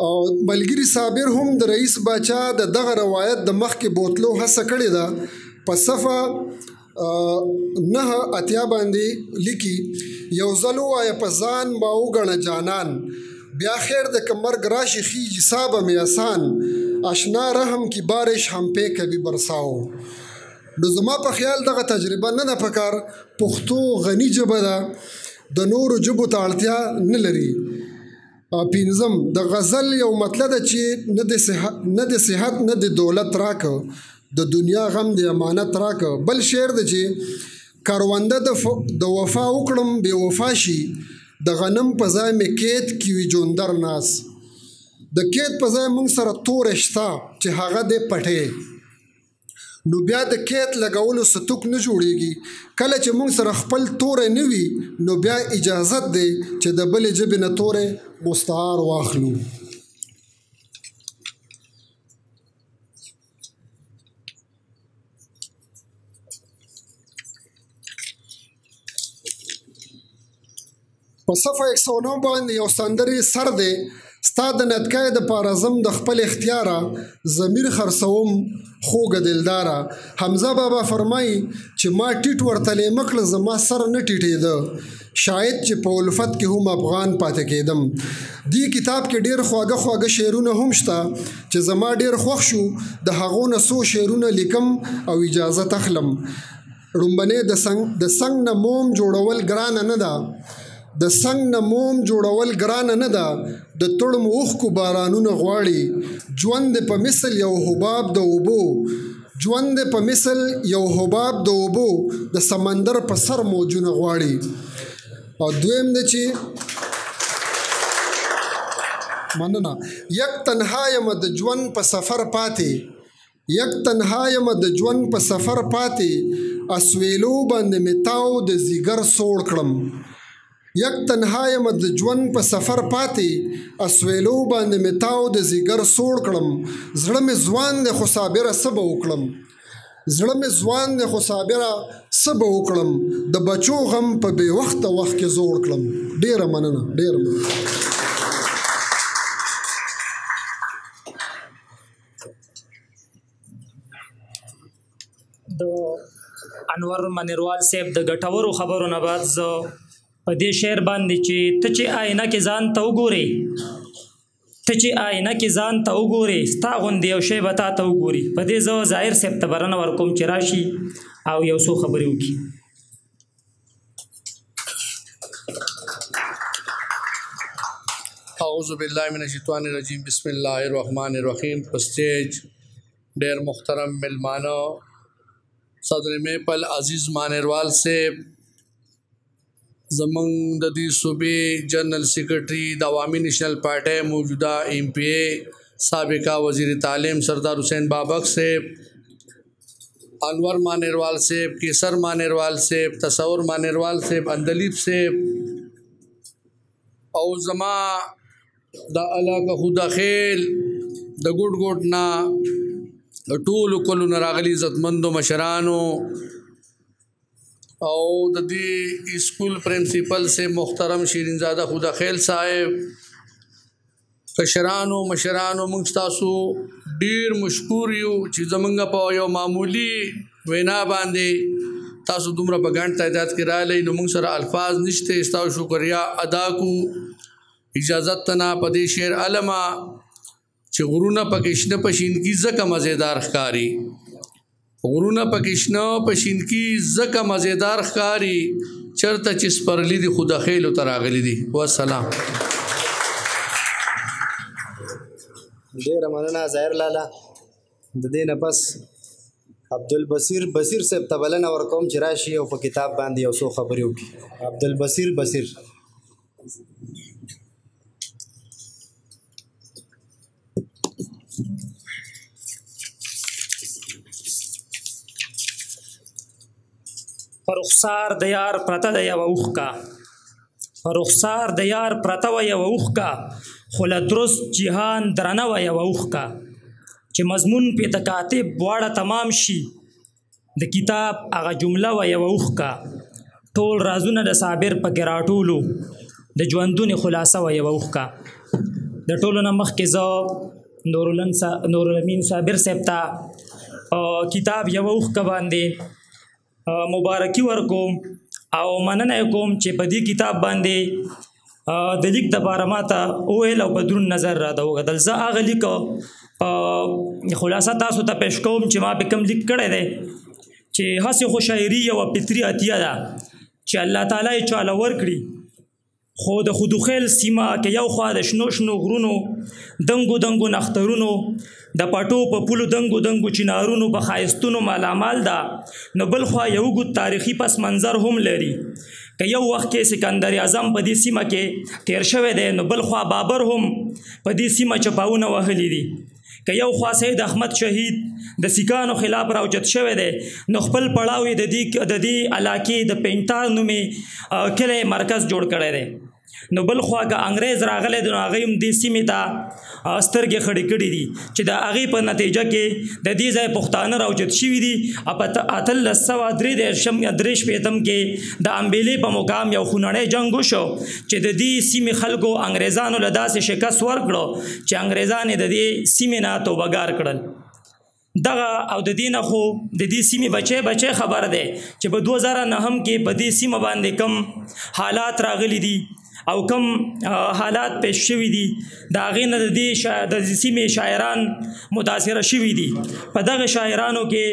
Speaker 7: او ملګري صابر هم د رئیس باچا د دغه روایت د مخکې بوتلو هڅه کړې ده. په صفحه 9 باندې لیکي یو ځل ووایه په ځان به وګڼه جانان بیا خیر د که مرګ راشي خیجي صابه مې آسان اشنا رحم کی بارش هم پې کبي برساو. نو زما په خیال دغه تجربه نه ده پکار. پښتو غني ژبه ده د نورو ژبو ته اړتیا نه لري. پنځم د غزل یو مطلب ده چې نه د صحت نه د دولت راکه د دنیا غم د امانت راکه. بل شعر ده چې کارونده د وفا وکړم بې وفا شي د غنم په ځای مې کیت کی وي جوندر ناس. د کیت په ځای موږ سره تورې شته چې هغه دې پټې نو بیا د کیت لګولو ستوک نه جوړیږي. کله چې موږ سره خپل تورې نه وي نو بیا اجازت دی چې د بلې ژبې نه تورې مستعار واخلو. په صفحه 109 باندې یو سندرې سر دی ستا د نتکای د پارزم د خپل اختیاره ضمیر خرڅوم خوږه دلداره. حمزه بابا فرمایي چې ما ټیټ ورته لیمه کړه زما سر نه ټیټېده شاید چې په الفت کې هم افغان پاتې کېدم. دې کتاب کې ډېر خواږه شعرونه هم شته چې زما ډېر خوښ شو. د هغو نه څو شعرونه لیکم او اجازه تخلم. لومبنې د سنگ نه موم جوړول ګرانه نه ده د سنگ نه موم جوړول ګرانه نه ده د تړم اوښکو بارانونه غواړي. ژوند په مثل یو حباب د اوبو د سمندر په سر موجونه غواړي. او دویم ده چې مننه یک تنها یم د ژوند په سفر پاتې اسویلو باندې مې تاو د زیګر سوړ کړم. یک تنها یم د ژوند په سفر پاتې اسویلو باندې مې تاو د زیګر سوړ کړم. زړه مې ځوان دی خو صابره څه به وکړم د بچو غم په بې وخته وخت کې زوړ کړم. ډیره مننه.
Speaker 4: د انور منیروال صاحب د ګټورو خبرو نه بعد زه په دې شعر باندې چې ته چې آینه کې ځان ته وګورې ستا غوندې یو شی به تا ته وګوري. په دې زه ظاهر صاحب ته بلنه ورکوم چې راشي او یو څو خبرې وکړي.
Speaker 8: اعوذ باللہ من الشیطان الرجیم بسم اللہ الرحمن الرحیم. په سټیج ډېر محترم ملمانو صدر میپل عزیز مانیروال سے زمنگ د دې صوبې جنرل سیکرٹری د عوامی نیشنل پارٹی موجودہ MP سابقہ وزیر تعلیم سردار حسین بابک سے انور مانیروال سے کیسر مانیروال سے تصور مانیروال سے اندلیب سے او زما د علاقه خدا خیل د ګډ نا ټول کولو راغلي عزتمندو مشرانو او د دې اسکول پرنسپل سے محترم شیرین زادہ خدا خیل صاحب کشرانو مشرانو موږ تاسو ډیر مشکور یو چې زمونږ په یو معمولی وینا باندې تاسو دومره په ګڼ تعداد کې راغلی نو موږ سره الفاظ نشته ستاسو شکریا ادا کو اجازت تنا په دې شعر علما چې غرونه پکې شنه په شینکي ځکه مزیدار ښکاري غرونه پکې شنه په شینکي ځکه مزیدار ښکاري چرته چې سپرلی دي خو د خیلو ته راغلي دي والسلام.
Speaker 1: ډېره مننه ظاهر لالا. د دې نه پس عبدالبصیر بصیر صاحب ته بلنه ورکوم چې راشي او په کتاب باندې یو څو خبرې وکړي. عبدالبصیر بصیر.
Speaker 4: رخسار د یار پرته د یوه اوښکه رخسار د یار پرته وه یوه اوښکه خو له درست جهان درنه وه یوه اوښکه چې مضمون پې د کاتب واړه تمام شي د کتاب هغه جمله وه یوه اوښکه ټول رازونه د صابر پکې راټولو د ژوندونې خلاصه وه یوه اوښکه. د ټولو نه مخکې زه نورالامین صابر صاحب ته کتاب یوه اوښکه باندې مبارکي ورکوم او مننه کوم چې په دې کتاب باندې د لیک دپاره ماته وویل او په دروند نظر راته وکتل. زه هغه لیک خلاصه تاسو ته پیش کوم چې ما په کوم لیک کړی دی چې هسې خو شاعري یوه فطري عطیه ده چې الله تعالی یې چاله ورکړي خو د خودوخیل سیمه کې یو خوا د شنو شنو غرونو دنګو دنګو نخترونو د پټو په پولو دنګو دنګو چنارونو په ښایستونو مالامال ده نو بل خوا یو اوږد تاریخي پس منظر هم لري که یو وخت کې سکندر اعظم په دې سیمه کې تیر شوی دی نو بل خوا بابر هم په دې سیمه چپاونه وهلي دي که یو خوا سید احمد شهید د سیکانو خلاف راوچت شوی دی نو خپل پړاو یې د دې علاقې د پینټار نومې کلی مرکز جوړ کړی دی نو بل خوا که انګریز راغلی دی نو هغوی هم دې سیمې ته سترګې خړې کړي دي چې د هغې په نتیجه کې د دې ځای پښتانه راوچت شوي دي او په 1833 کې د امبېلې په مقام یو خونړی جنګ وشو چې د دې سیمې خلکو انګریزانو له داسې شکست ورکړو چې انګریزان یې د دې سیمې نه توبهګار کړل. دغه او د دې نه خو د دې سیمې بچی خبر دی چې په 2009 کې په دې سیمه باندې کم حالات راغلي دي او کم حالات پیش شوي دي د هغې نه د دې سیمې شاعران متاثره شوي دي. په دغه شاعرانو کې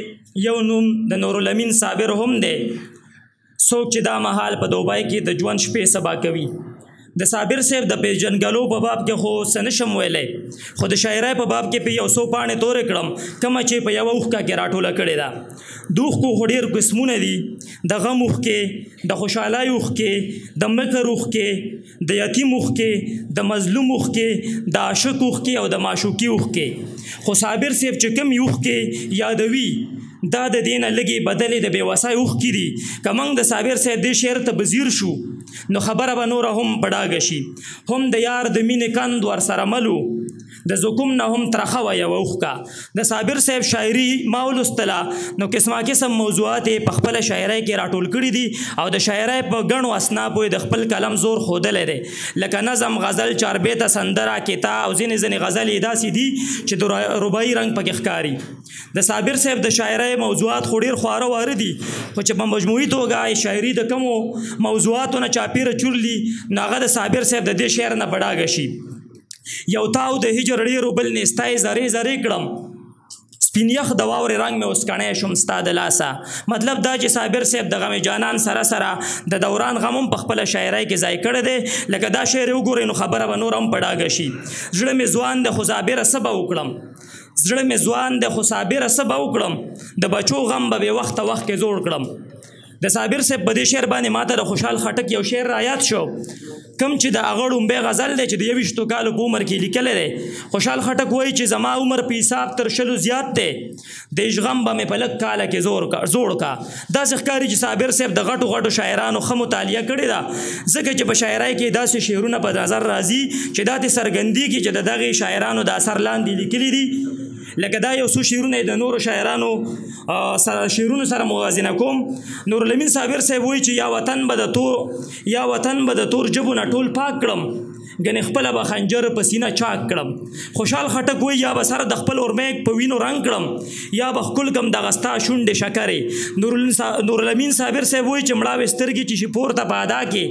Speaker 4: یو نوم د نورالامین صابر هم دی څوک چې دا مهال په دوبۍ کې د ژوند شپې سبا کوي. د صابر صاحب د پیژنګلو په باب کې خو څه نشم ویلی خو د شاعرۍ په باب کې په یو څو پاڼې تورې کړم کومه چې په یوه اوښکه کې راټوله کړې ده. د اوښکو خو ډېر قسمونه دي د غم اوښکې د خوشحالۍ اوښکې د مکر اوښکې د یتیم اوښکې د مظلوم اوښکې د عاشق اوښکې او د معشوقي اوښکې. خو صابر صاحب چې کوم اوښکې یادوي دا د دې نه لږې بدلې د بېوسۍ اوښکې دي. که موږ د صابر صاحب دې شعر ته بځیر شو نو خبره به نوره هم په ډاګه شي. هم د یار د مینې کند ورسره ملو د زکم نه هم ترخه وه یوه اوښکه. د صابر صاحب شاعري ما ولوستله نو قسمه قسم موضوعات یې په خپله شاعرۍ کې راټول کړي دي او د شاعرۍ په ګڼو اصنافو یې د خپل کلم زور ښودلی دی لکه نظم غزل چاربیته سندره کتا او ځینې غزل یې داسې دي چې د رباعي رنګ پکې ښکاري. د صابر صاحب د شاعرۍ موضوعات خو ډېر خواره واره دي خو چې په مجموعي توګه شاعري د کومو موضوعاتو نه چاپېره چورلي نو هغه د صابر صاحب د دې شعر نه په ډاګه شي. یو تاو د هجر ډېرو بل نیستی زرې زرې کړم سپین یخ د واورې رنګ مې اوس کڼی شوم ستا د لاسه. مطلب دا چې صابر صاحب د غم جانان سره سره د دوران غم هم په خپله شاعرۍ کې ځای کړی دی. لکه دا شعر وګورئ نو خبره به نور هم په ډاګه شي. زړه مې ځوان دی خو صابره څه به وکړم زړه مې ځوان دی خو صابره څه به وکړم د بچو غم به بې وخته وخت کې زوړ کړم. د صابر صاحب په دې شعر باندې ماته د خوشحال خټک یو شعر رایاد شو کوم چې د هغه ړومبی غزل دی چې د 21 کالو په عمر کې لیکلی دی. خوشحال خټک وایي چې زما عمر په حساب تر 20 زیات دی د اشغم به مې په لږ کاله کې زوړ کا. داسې ښکاري چې صابر صاحب د غټو غټو شاعرانو ښه مطالعه کړې ده ځکه چې په شاعرۍ کې داسې شعرونه په نظر راځي چې دا دې څرګندېږي چې د دغې شاعرانو د اثر لاندې لیکلي دي. لکه دا یو څو شعرونه د نورو شاعرانو شعرونو سره موازنه کوم. نورالامین صابر صاحب وایي چې یا وطن به د تور جبو نه ټول پاک کړم ګنې خپله به خنجر په سینه چاک کړم. خوشحال خټک وایي یا به سر د خپل اورمیک په وینو رنګ کړم یا به ښکل کړم دغه ستا شونډې شکرې. نورالامین صابر صاحب وایي چې مړاوې سترګې چې شي پورته په ادا کې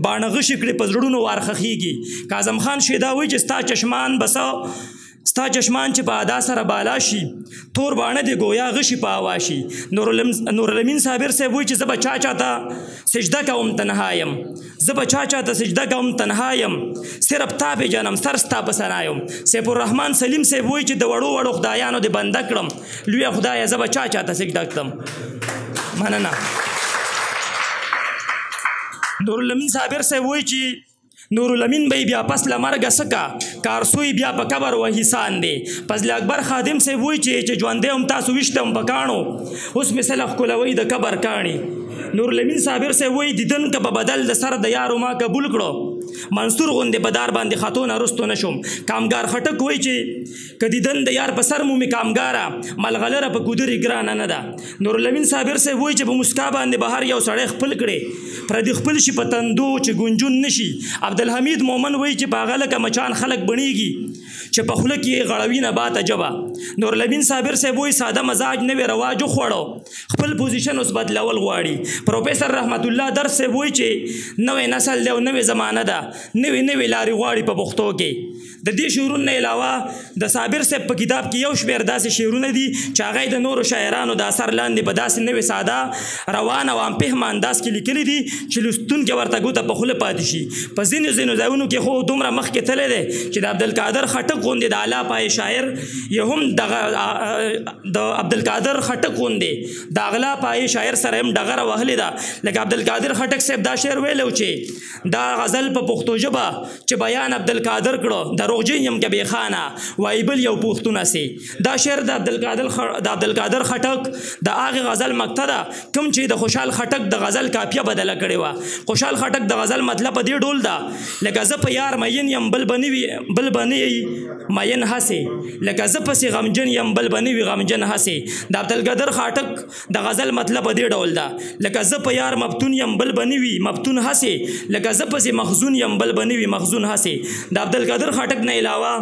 Speaker 4: باڼه غشي کړي په زړونو وارخخېږي. کاظم خان شیدا وایي چې ستا چشمان ستا چشمان چې په ادا سره بالا شي تور باڼه د ګویا غشي په هوا شي. نورالامین صابر صاحب وایي چې زه به چا چاته سجده کوم تنها یم زه به چا چاته سجده کوم تنها یم صرف تا پېژنم سر ستا په ثنا یم. سیف الرحمن سلیم صاحب وایي چې د وړو وړو خدایانو د بنده کړم لویه خدایه زه به چا چاته سجده کړم. مننه. نورالامین صابر صاحب وایي چې نورالامین به بیا پس له مرګه څه کارسوی بیا په قبر وهي سان دی. فضل اکبر خادم صاحب وایي چې ژوندی هم تاسو ویشته هم په کاڼو اوس مې سله ښکلوئ د قبر کاڼي. نورالامین صابر صاحب وایي دیدن که په بدل د سر د یارو ما قبول کړو منصور غوندې په دار باندې خطو نه رستو نه شوم. کامګار خټک وایي چې که دیدن د یار په سر مومې کامګاره ملغلره په ګودرې ګرانه نه ده. نورالامین صابر صاحب وایي چې په مسکا باندې به هر یو سړی خپل کړي پردي خپل شي په تندو چې ګونجون نه شي. عبدالحمید مومن وایي چې په هغه لکه مچان خلک بڼېږي چې په خوله کې غړوي نباته ژبه. نورالامین صابر صاحب وایي ساده مزاج نوی رواج وخوړو خپل پوزیشن اوس بدلول غواړي. پروفیسر رحمت الله درس صاحب وایي چې نوی نسل دی او نوې زمانه ده نوې لارې غواړي په پښتو کې. د دې شعرونو نه علاوه د صابر صاحب په کتاب کې یو شمېر داسې شعرونه دي چې هغه د نورو شاعرانو د اثر لاندې په داسې نوې ساده روان او عام فهمه انداز کې لیکلي دي چې لوستونکي ورته ګوته په خوله پاتې شي. په ځینو ځایونو کې خو دومره مخکې تللی دی چې د عبدالقادر خټک غوندې د اعلی پایې شاعر یا هم د عبدالقادر خټک غوندې د اغلا پایې شاعر سره هم ډغره وهلې ده. لکه عبدالقادر خټک صاحب دا شعر ویلی چې دا غزل په پښتو ژبه چې بیان عبدالقادر کړو دروغجن یم که بې خانه وایي بل یو پښتون سي. دا شعر د عبدالقادر خټک د هغې غزل مقطع ده کوم چې د خوشحال خټک د غزل کاپیه بدله کړې وه. خوشحال خټک د غزل مطلب په دې ډول ده لکه زه په یار مین یم بل به نه وي مین هسې لکه زه پسې غمجن یم بل به نه وي غمجن هسې. د عبدالقادر خټک د غزل مطلب په دې ډول ده لکه زه په یار مفتون یم بل به نه وي مفتون هسې لکه زه پسې محزون یم بل به نه وي محزون هسې. د عبدالقادر خټک نه علاوه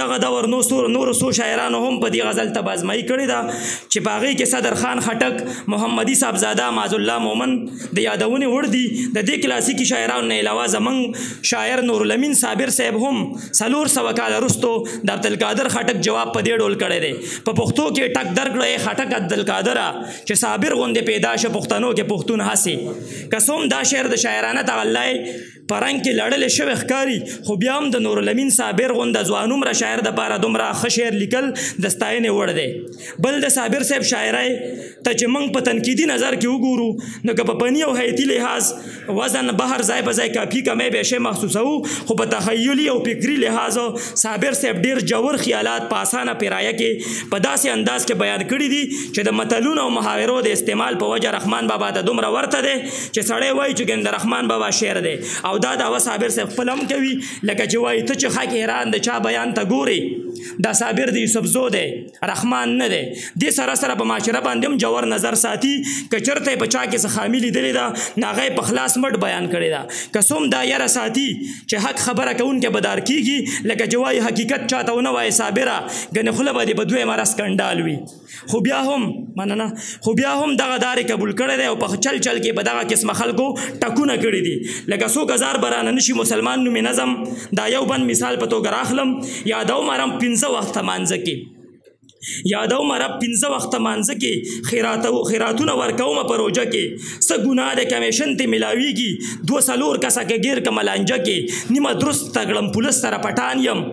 Speaker 4: دغه دور نورو څو شاعرانو هم په دې غزل ته بازمایي کړې ده چې په هغې کې صدر خان خټک محمدي صاحبزاده معزالله مومن د یادونې وړ دي. د دې کلاسیکي شاعرانو نه علاوه زموږ شاعر نورالامین صابر صاحب هم 400 کاله وروستو د عبدالقادر خټک جواب په دې ډول کړی دی. په پښتو کې ټک درکړه خټک عبدالقادره چې صابر غوندې پیدا شه پښتنو کې پښتون هسې. که څه هم دا شعر د شاعرانه تغلی په رنګ کې لړلې شوی ښکاري خو بیا هم د نورالامین صابر غونده ځوانومره شاعر دپاره دومره ښه شعر لیکل د ستاینې وړ دی. بل د صابر صاحب شاعرۍ ته چې موږ په تنقیدي نظر کې وګورو نو که په فني او حیاتي لحاظ وزن بهر ځای په ځای کافي کمی به شی محسوسوو خو په تخیلي او فکري لحاظ صابر صاحب ډېر ژور خیالات په اسانه پیرایه کې په داسې انداز کې بیان کړي دي چې د متلونو او محاورو د استعمال په وجه رحمان بابا ته دومره ورته دی چې سړی وایي چې ګنې د رحمان بابا شعر دی. او دا دعوه صابر صاحب خپل هم کوي لکه چې وایي ته چې خاک حیران د چا بیان ته ګورې دا صابر د یوسفزو دی رحمان نه دی. دې سره سره په معاشره باندې هم جوور نظر ساتي که چېرته یې په چا کې څه خامي لیدلې ده نو هغه یې په خلاص مټ بیان کړې ده. که څه هم دا یره ساتي چې حق خبره کوونکی به دار کېږي لکه چې وایي حقیقت چاته ونه وایي صابره ګنې خوله به دې په دویمه رس کنډال وي. خو بیا هم دغه دارې قبول کړی دی او په چل کې په دغه قسمه خلکو ټکونه کړي دي. لکه څوک هزار برانه نشي مسلمان نومې نظم دا یو بند مثال په توګه راخلم. یادوم رب 15 وخته مانځه کې خیراتونه ورکوم په روژه کې څه ګناه د کمیشن ته ملاویږي 2 کسه کې ګیر که ملانجه کې نیمه درست تګړم پولیس سره پټان یم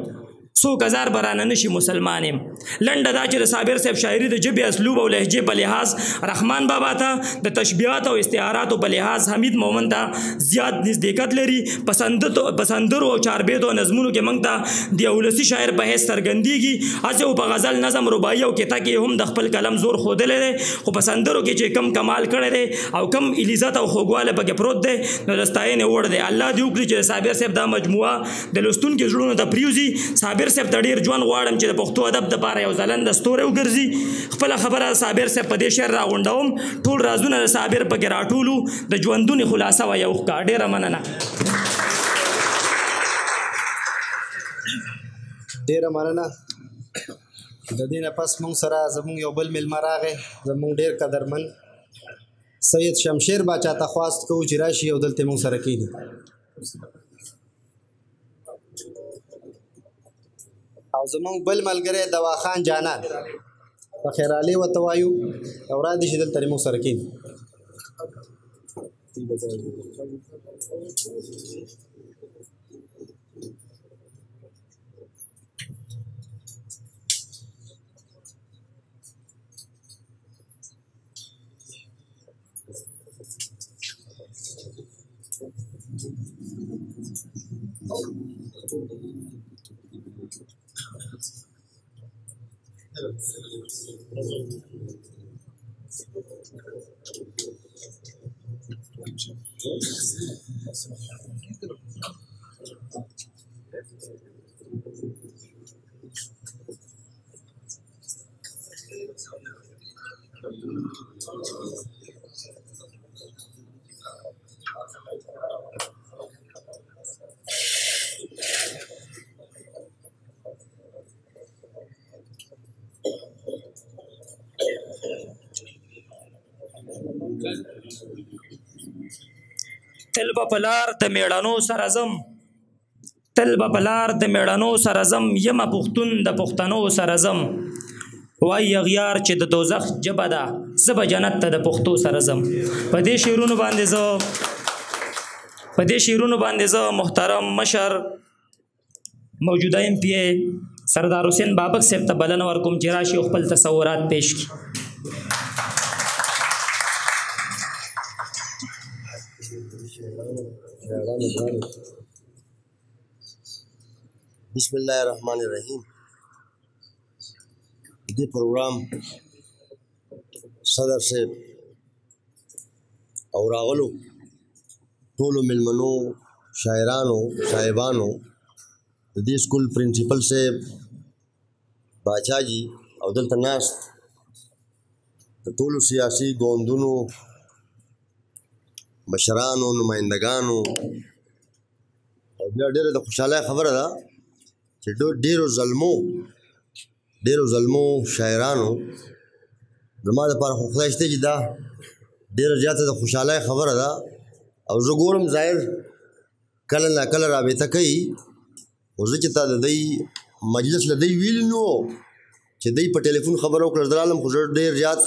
Speaker 4: 100 هزار برانه نشي مسلمان یم. لنډه دا چې د صابر صاحب شاعري د ژبې اسلوب او لهجې په لحاظ رحمان بابا ته د تشبیهات او استعاراتو په لحاظ حمید مومن ته زیات نزدېکت لري. په سندرو او چاربیدو نظمونو کې موږ ته د اولسي شاعر په حیث څرګندېږي. هسې په غزل نظم رباعي او کیته کې هم د خپل کلم زور ښودلی دی خو په سندرو کې چې کم کمال کړی دی او کم عزت او خوږوالی پکې پروت دی نو د ستاینې وړ دی. الله دې وکړي چې د صابر صاحب دا مجموعه د لوستونکي زړونو ته پرېوځي. صابر صاحب ته ډېر ژوند غواړم چې د پښتو ادب دپاره یو ځلنده ستوری وګرځي. خپله خبره صابر صاحب په دې شعر راغونډوم ټول رازونه د صابر پکې راټولو د ژوندونې خلاصه وه یو ښکا. ډېره مننه.
Speaker 1: ډېره مننه. د دې نه پس موږ سره زموږ یو بل میلمه راغی، زموږ ډېر قدرمن سید شمشیر باچا ته خواست کوو چې راشي او دلته موږ سره کښېني. او زموږ بل ملګری دواخان جانان په خیرالې ورته وایو، او راځي چې دلته موږ سره کښېني.
Speaker 4: تل به په لار د میړانو سره ځم، تل به په لار د میړانو سره ځم، یمه پښتون د پښتنو سره ځم. وایي اغیار چې د دوزخ ژبه ده، زه به جنت ته د پښتو سره ځم. په دې شعرونو باندې زه محترم مشر موجوده MP سردار حسین بابک صاحب ته بلنه ورکوم چې راشي او خپل تصورات پیش کړي.
Speaker 9: بسم الله الرحمن الرحیم. دې پروګرام صدر صاحب او راغلو ټولو ملمنو شاعرانو صاحبانو، د دې سکول پرنسپل صاحب باچا جی او دلته ناست د ټولو سیاسي ګوندونو مشرانو نمائندګانو، او بیا ډېره د خوشحالۍ خبره ده چې ډېرو ظلمو شاعرانو زما دپاره خو خدای شته چې دا ډېره زیاته د خوشحالۍ خبره ده. او زه ګورم ظاهر کله ناکله رابطه کوي، خو زه چې تا د دوی مجلس له دوی ویلي نو چې دوی په ټلیفون خبره وکړه زه رالم، خو زه ډېر زیات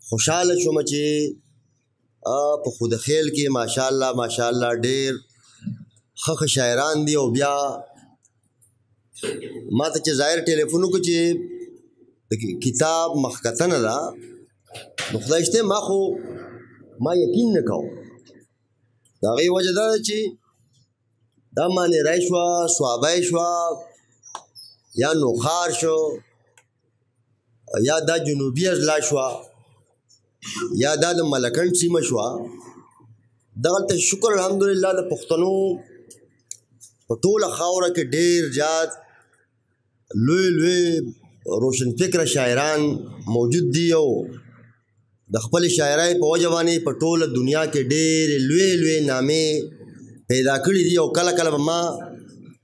Speaker 9: خوشحاله شوم چې په خودخیل کې ماشاءالله ډېر ښه شاعران دي. او بیا ما ته چې ظاهر ټلیفون وکړو چې د کتاب مخکتنه ده، نو خدای شته ما یقین نه کوم. د هغې وجه دا ده چې دا مانیری شوه، سوابی شوه، یا نوخار شو، یا دا جنوبي اضلاع شوه، یا دا د ملکنډ سیمه شوه. دغلته شکر الحمدلله د پښتنو په ټوله خاوره کې ډېر زیات لوی روشن فکره شاعران موجود دي، او د خپل شاعرۍ په وجه باندې په ټوله دنیا کې ډېرې لوی نامې پیدا کړي دي. او کله به ما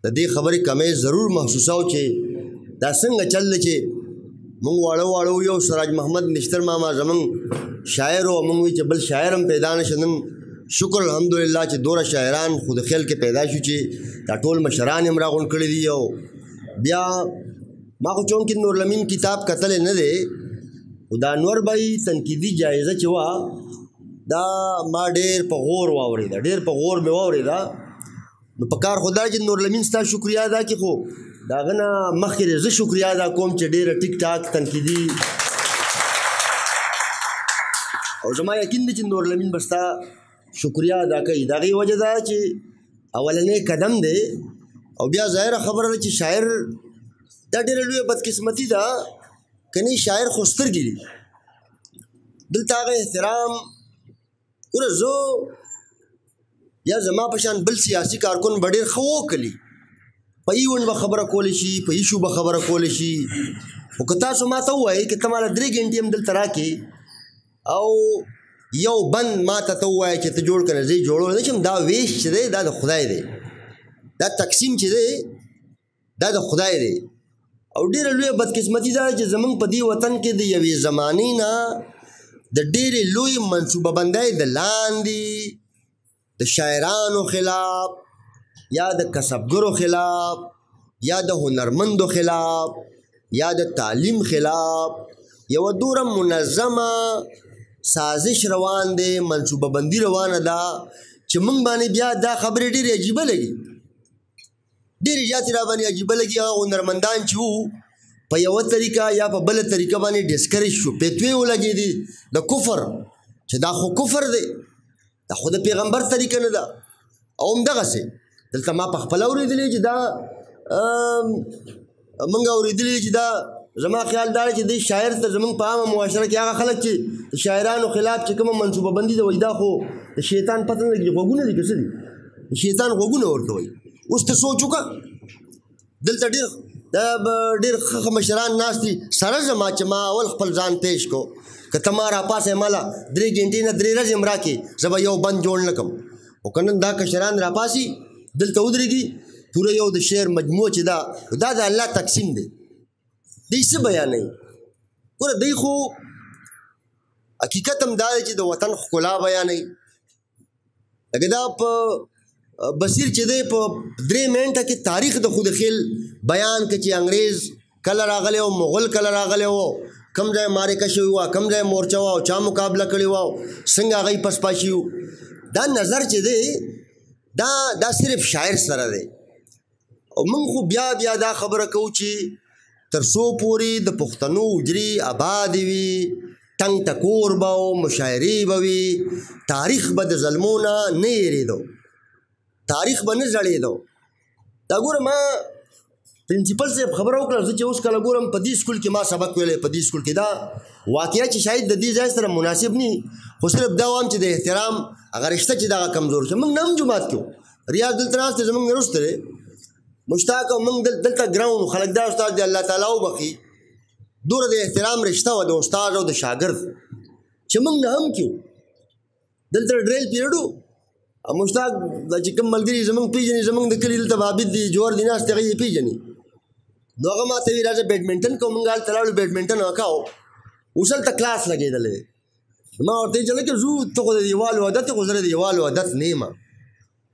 Speaker 9: د دې خبرې کمی ضرور محسوساو چې دا څنګه چل دی چې موږ واړه یو سراج محمد نشتر ماما زموږ شاعر و، موږ وایي چې بل شاعر هم پیدا نه شي. نن شکر الحمدلله چې دوره شاعران خود خیل کې پیدا شو چې دا ټول مشران هم راغونډ کړي دي. او بیا ما خو چون کې نورالامین کتاب کتلی نه دی، خو دا انور بھائی تنقیدي جایزه چې وه دا ما ډېر په غور واورېده، مې واورېده. نو په کار خو دا چې نورالامین ستا شکریا ادا کړي، خو د هغه نه مخکې زه شکریا ادا کوم چې ډېره ټیک ټاک تنقیدي، او زما یقین دی چې نورالامین به ستا شکریا ادا کوي. د هغې وجه دا چې اولنی قدم دی. او بیا ظاهره خبره ده چې شاعر دا ډېره لویه بدقسمتي ده، کنی شاعر خو سترګې دي، دلته هغه احترام ګوره زه یا زما په شان بل سیاسي کارکن به ډېر ښه وکړي، په ایونډ به خبره کولی شي، په ایشو به خبره کولی شي. خو که تاسو ما ته ووایئ که ته ماله 3 ګنټې هم دلته راکړې او یو بند ما ته ووایئ چې ته جوړ کړه، زه یې جوړولی نه شم. دا ویش چې دی دا د خدای دی، دا تقسیم چې دی دا د خدای دی. او ډېره لویه بدقسمتي دا چې زمونږ په دې وطن کې د یوې زمانې نه د ډېرې لوی منصوبه بندۍ د لاندې د شاعرانو خلاف یا د کسبګرو خلاف یا د هنرمندو خلاف یا د تعلیم خلاف یوه دوره منظمه سازش روان دی، منصوبه بندي روانه ده چې موږ باندې بیا دا خبرې ډېرې عجیبه لګي، ډېرې زیاتې را باندې عجیبه لګي. هغه هنرمندان چې وو په یوه طریقه یا په بله طریقه باندې ډسکریج شو، پیتوې ولګېدې د کفر چې دا خو کفر دی، دا خو د پیغمبر طریقه نه ده. او همدغسې دلته ما په خپله اورېدلې چې دا موږ اورېدلې چې دا زما خیال دا چې د شاعر ته زمونږ په عامه معاشره کې هغه خلک چې د شاعرانو خلاف چې کومه منصوبه بندي ده وایي دا خو د شیطان پته نه لګي، غوږونه دي که څه دي، د شیطان غوږونه ورته وایي. اوس ته سوچ وکړه دلته ډېر ښه مشران ناست دي، سره زما چې ما اول خپل ځان پیش کو که ته ما راپاسې ماله 3 ګنټې نه 3 ورځې م راکړې زه به یو بند جوړ نه کړم. خو که نن دا کشران راپاسي دلته ودرېږي پوره یو د شعر مجموعه چې دا د الله تقسیم دی، دی څه بیانوي؟ ګوره دی خو حقیقت هم دا دی چې د وطن ښکلا بیانوي. لکه دا په بصیر چې دی په 3 منټه کې تاریخ د خودخیل بیان که چې انګریز کله راغلی و، مغل کله راغلی و، کم ځای مارکه شوي وه، کم ځای مورچه وه او چا مقابله کړې وه، څنګه هغوی پسپاشي وو. دا نظر چې دی دا صرف شاعر سره دی. او موږ خو بیا دا خبره کوو چې تر څو پورې د پښتنو حجرې آبادې وي، ټنګ ټکور به و، مشاعرې به وي، تاریخ به د ظلمو نه هېرېدو، تاریخ به نه زړېدو. دا ګوره ما پرنسپل صاحب خبره وکړه، زه چې اوس کله ګورم په دې سکول کې ما سبق ویلی، په دې سکول کې دا واقعه چې شاید د دې ځای سره مناسب نه خو صرف دا وایم چې د احترام هغه رشته چې دغه کمزور شي. موږ نه هم جومات کې ریاض دلته ناست دی زموږ نه وروسته دی مشتاق، او موږ دلته ګراوند خلک دا استاد دی الله تعالی وبخي دوره د احترام رشته وه د استاد او د شاګرد چې موږ نه هم کیو دلته ډریل پیریډ و. مشتاق دا چې کوم ملګري زموږ پېژني زموږ د کلي دلته عابد دي جوهر دي ناست هغه یې پېژني، نو هغه ما ته وایي راځه بیډمنټن کوو. موږ هلته لاړو بیډمنټن وکاو، اوس هلته کلاس لګېدلی دی. ما ورته ویل چې لکه زو ته خو د دیوالو عادت خو زه د دیوالو عادت نه یم.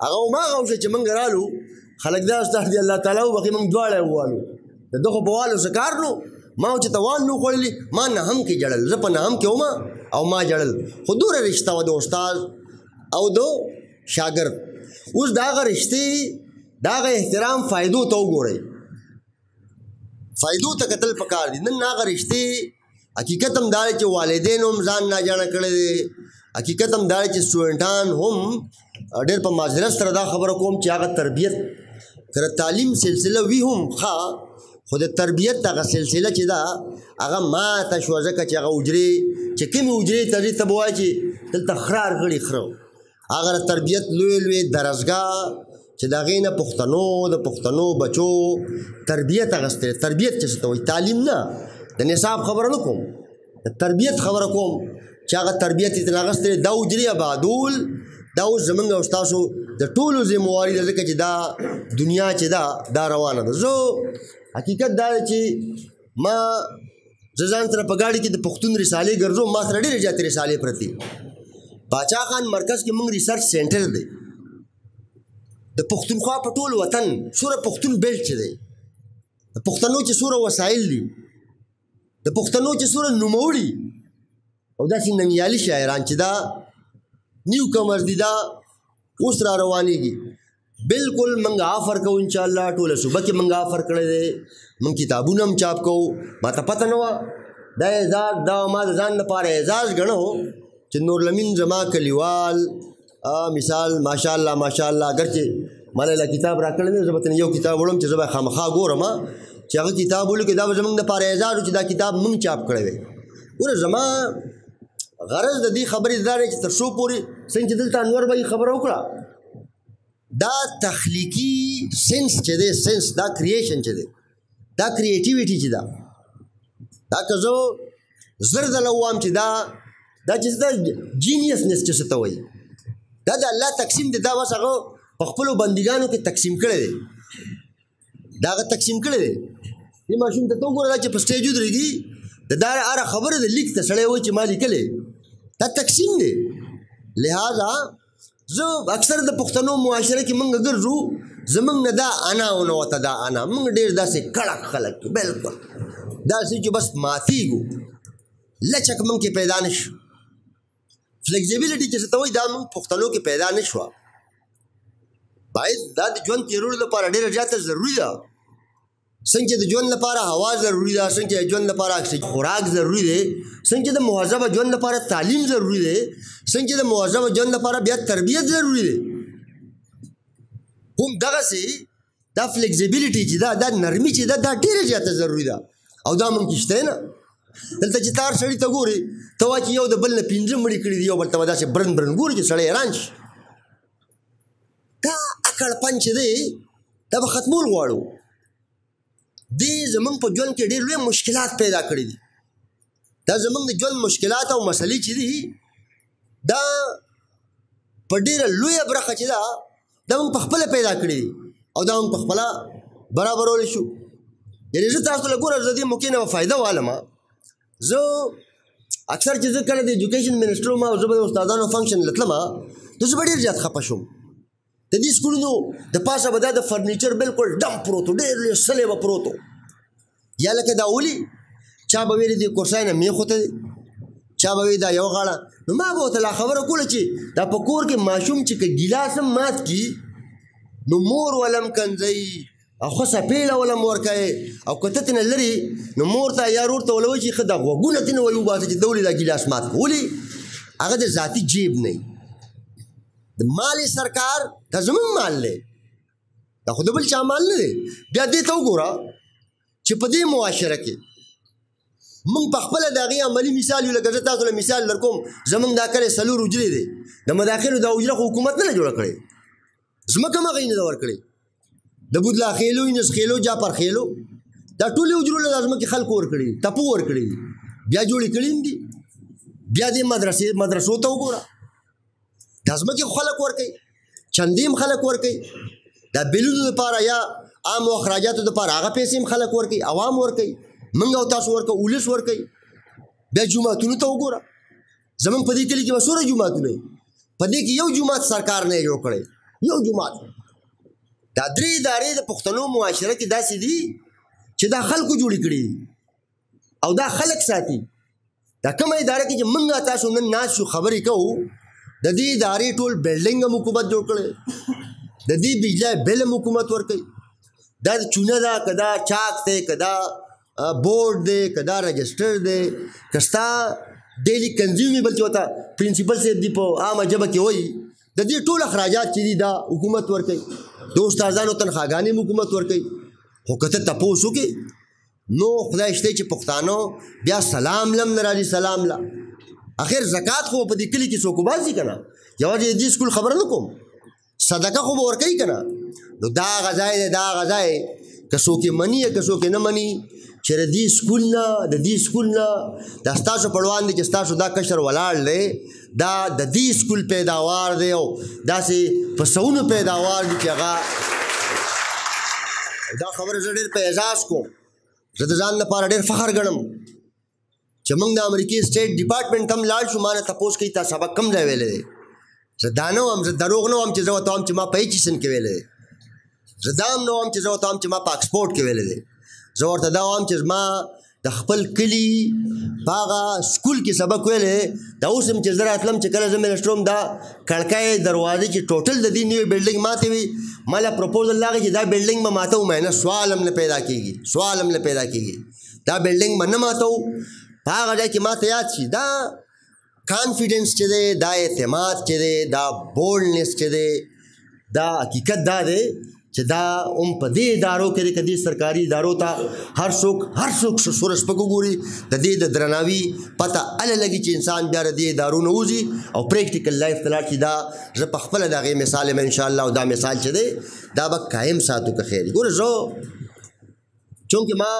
Speaker 9: هغه هماغه وشو چې موږ رالو خلک دا استاد دی الله تعالی وبخي موږ دواړه ووالو د ده خو په والو څه کار نو. ما چې ته وال نو خوړلي ما نهم کې جړل، زه په نهم کې وم او ما جړل، خو دوره رشته وه د استاد او د شاګرد. اوس د هغه رشتې د هغه احترام فایدو ته وګورئ، فایدو ته کتل پکار دي. نن هغه رشتې حقیقت هم دا دی چې والدین هم ځان ناجانه کړی دی، حقیقت هم دا دی چې سټوډنټان هم ډېر په معذرت سره دا خبره کوم چې هغه تربیت که تعلیم سلسله وي هم ښه، خو د تربیت هغه سلسله چې ده هغه ماته شوه، ځکه چې هغه حجرې چې کومې حجرې ته ځې ته به وایي چې دلته خرار غړي خره، هغه تربیت لوی لوی درسګاه چې د هغې نه د پښتنو بچو تربیت اخیستی. تربیت چې څه ته وایي؟ تعلیم نه، د نصاب خبره نه کوم، د تربیت خبره کوم چې هغه تربیت یې ترې اخیستی. دا حجرې آبادول دا اوس زمونږ او ستاسو د ټولو ذمواري ده، ځکه چې دا دنیا چې دا روانه ده. زه حقیقت دا دی چې زه ځان سره په ګاډي کې د پښتون رسالې ګرځوم، ما سره ډېرې زیاتې رسالې پرتې. باچا خان مرکز کې موږ ریسرچ سینټر دی د پښتونخوا په ټول وطن سوره پښتون بیلټ چې دی، د پښتنو چې سوره وسایل دي، د پښتنو چې سوره نوموړي او داسې ننګیالي شاعران چې دا نیو کمرز دي دا اوس را روانېږي. بالکل موږ آفر کوو انشاءالله، ټوله صوبه کې موږ آفر کړی دی، موږ کتابونه هم چاپ کوو. ما ته پته نه وه دا اعزاز، دا ما د ځان لپاره اعزاز ګڼو چې نورلمین زما کلیوال مثال ماشاءالله اگر چې ما له کتاب راکړی دی، زه به یو کتاب وړم چې زه به خامخا ګورم چې هغه کتاب ولیکي، دا به زموږ دپاره اعزاز و چې دا کتاب موږ چاپ کړی دی. ګوره زما غرض د دې خبرې دا دی چې تر څو پورې څنګه چې دلته انور به خبره وکړه دا تخلیقي سنس چې دی، سنس دا کریشن چې دی، دا کریټیویټي چې دا که زه زر ځله ووایم چې دا چې دا جینیسنس چې څه ته وایي دا د الله تقسیم دی، دا بس هغه په خپلو بندګانو کې تقسیم کړی دی، دا هغه تقسیم کړی دی. دې ماشوم ته ته وګوره دا چې په سټیج ودرېږي د دا هره خبره د لیک ته سړی وایي چې ما لیکلې دا تقسیم دی. لہذا زه اکثر د پښتنو معاشره کې موږ ګرځو زموږ نه دا انا او نه ورته دا انا موږ ډېر داسې کړک خلک یو بلکل داسې چې بس ماتېږو لچک موږ کې پیدا نه شو. فلیکزیبیلیټي چې څه ته وایي دا موږ پښتنو کې پیدا نه شوه. باید دا د ژوند تېرولو لپاره ډېره زیاته ضروري ده. څنګه چې د ژوند لپاره هوا ضروري ده، څنګه چې د ژوند لپاره خوراک ضروري دی، څنګه چې د مهذبه ژوند لپاره تعلیم ضروري دی، څنګه چې د مهذبه ژوند لپاره بیا تربیت ضروري دی. هم دغسې دا فلیکزیبیلیټي چې دا نرمي چې دا ډېره زیاته ضروري ده او دا موږ کې شته نه. دلته چې تار سړي ته ګورې ته وایي چې یو د بل نه 5 مړي کړي دي، یو بل ته به داسې برن ګوري چې سړی حیران شي. دا اکړپن چې دی دا به ختمول غواړو. دې زمونږ په ژوند کې ډېر لوی مشکلات پیدا کړي دي. دا زمونږ د ژوند مشکلات او مسلې چې دي دا په ډېره لویه برخه چې ده دا موږ په خپله پیدا کړي دي او دا موږ په خپله برابرولی شو. یعنې زه تاسو له ګوره زه دې موقع نه به فایده والم. زه اکثر چې زه کله د ایجوکیشن منسټر وم او زه به د استادانو فنکشن له تلم نو زه به ډېر زیات خفه شوم. د دې سکولونو د پاسه به دا د فرنیچر بالکل ډم پروت و، ډېر لوی سلی به پروت و. یا لکه دا ولي چا به ویلې دې کورسای نه میخ وته دی، چا به ویل دا یو غاړه. نو ما به ورته لا خبره کوله چې دا په کور کې ماشوم چې که ګیلاس هم مات کي نو مور ولم کنځئ او ښه څپېړه ولم ورکوې او که ته ترېنه لرې نو مور ته یا ورور ته وله وایي چې ښه دا غوږونه ترېنه ولې وباسه چې ده ولې دا ګیلاس مات کړه. ولې هغه د ذاتي جیب نه د مال سرکار دا زموږ مال دی، دا خو د بل چا مال نه دی. بیا دې ته وګوره چې په دې معاشره کې موږ په خپله د هغې عملي مثال یو. لکه زه تاسو له مثال در کوم زموږ دا کلی 4 حجرې دی، د مداخلو دا حجره خو حکومت نه ده جوړه کړې، ځمکه هم هغې نه ده ورکړې. د بودلا خیلو، اینس خیلو، جعفر خیلو دا ټولې حجرو له دا ځمکې خلکو ورکړي، ټپو ورکړي دي، بیا جوړې کړي هم دي. بیا دې مدرسو ته وګوره دا ځمکې خو خلک ورکوي، چندې هم خلک ورکوي، دا بیلونو دپاره یا عامو اخراجاتو دپاره هغه پیسې هم خلک ورکوي، عوام ورکوي، موږ او تاسو ورکوو، ولس ورکوي. بیا جوماتونو ته وګوره زموږ په دې کلي کې به څومره جوماتونه وي، په دې کې یو جومات سرکار نه یې جوړ کړی، یو جومات. دا 3 ادارې د پښتنو معاشره کې داسې دي چې دا خلکو جوړې کړي دي او دا خلک ساتي. دا کومه اداره کې چې موږ تاسو نن ناست شو خبرې کوو د دې ادارې ټول بلډینګ هم حکومت جوړ کړی، د دې بجلی بل هم حکومت ورکوي. دا چونه ده که دا چاک دی که دا بورډ دی که دا رجسټر دی که ستا ډیلی کنزیومیبل چې ورته پرنسپل صاحب دي په عامه ژبه کې وایي د دې ټول اخراجات چې دي دا حکومت ورکوي. د استادانو تنخواګانې هم حکومت ورکوي. خو که ته تپوس وکړې نو خدای شته چې پښتانو بیا سلام لم نه راځي، سلام له اخر زکات خو په دې کلي کې څوک وباسي که نه، یوازې د دې سکول خبره نه کوم، صدقه خو به ورکوي که نه. نو دا غذای دی، دا غذای که څوک یې مني یا که څوک یې نه مني چې د دې سکول نه دا ستاسو پړوان دی چې ستاسو دا کشر ولاړ دی دا د دې سکول پیداوار دی او داسې په سوونو پیداوار دی چې هغه دا خبره زه ډېر په اعزاز کوم. زه د ځان لپاره ډېر فخر ګڼم چې موږ د امریکې سټیټ ډپارټمنټ هم لاړ شو، ما نه تپوس کوي تا سبق کم ځای ویلی دی. زه دا نه وم، زه دروغ نه وم چې زه ورته وم چې ما په ایچیسن کې ویلی دی، زه دا هم نه وم چې زه ورته وم چې ما په اکسفورډ کې ویلی دی. زه ورته دا وم چې ما د خپل کلي په هغه سکول کې سبق ویلی. دا اوس هم چې زه راتلم چې کله زه منسټر وم دا کړکۍ دروازې چې ټوټل د دې نوې بلډینګ ماتې وي ما له پروپوزل راغی چې دا بلډینګ به ماته وماینه سوال هم نه پیدا کېږي، دا بلډینګ به نه ماتو. په هغه ځای کې ماته یاد شي دا کانفیډنس چې دی، دا اعتماد چې دی، دا بولډنس چې دی، دا حقیقت دا دی چې دا هم په دې ادارو کې دی که دې سرکاري ادارو ته هر څوک سوره سپک وګوري د دې د درناوي پته هله لګي چې انسان بیا د دې ادارو نه وځي او پریکټیکل لایف ته لاړ شي. دا زه په خپله د هغې مثال یم انشاءالله او دا مثال چې دی دا به قایم ساتو که خیر. ګوره زه چونکې ما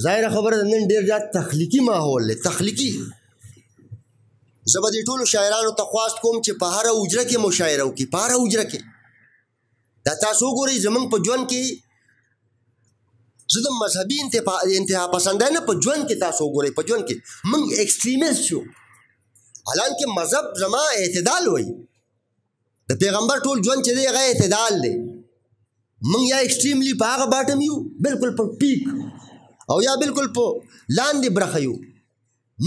Speaker 9: ظاهره خبره ده نن ډېر زیات تخلیقي ماحول دی، تخلیقي. زه به دې ټولو شاعرانو ته خواست کوم چې په هره حجره کې مشاعره وکړي، په هره حجره کې. دا تاسو وګورئ زموږ په ژوند کې زه د مذهبي انتها پسندۍ نه په ژوند کې تاسو وګورئ په ژوند کې موږ ایکسټریمیست شو حالانکه مذهب زما اعتدال وایي د پیغمبر ټول ژوند چې دی هغه اعتدال دی موږ یا ایکسټریملی په هغه باټم یو بالکل په پیک او یا بالکل په لاندې برخه یو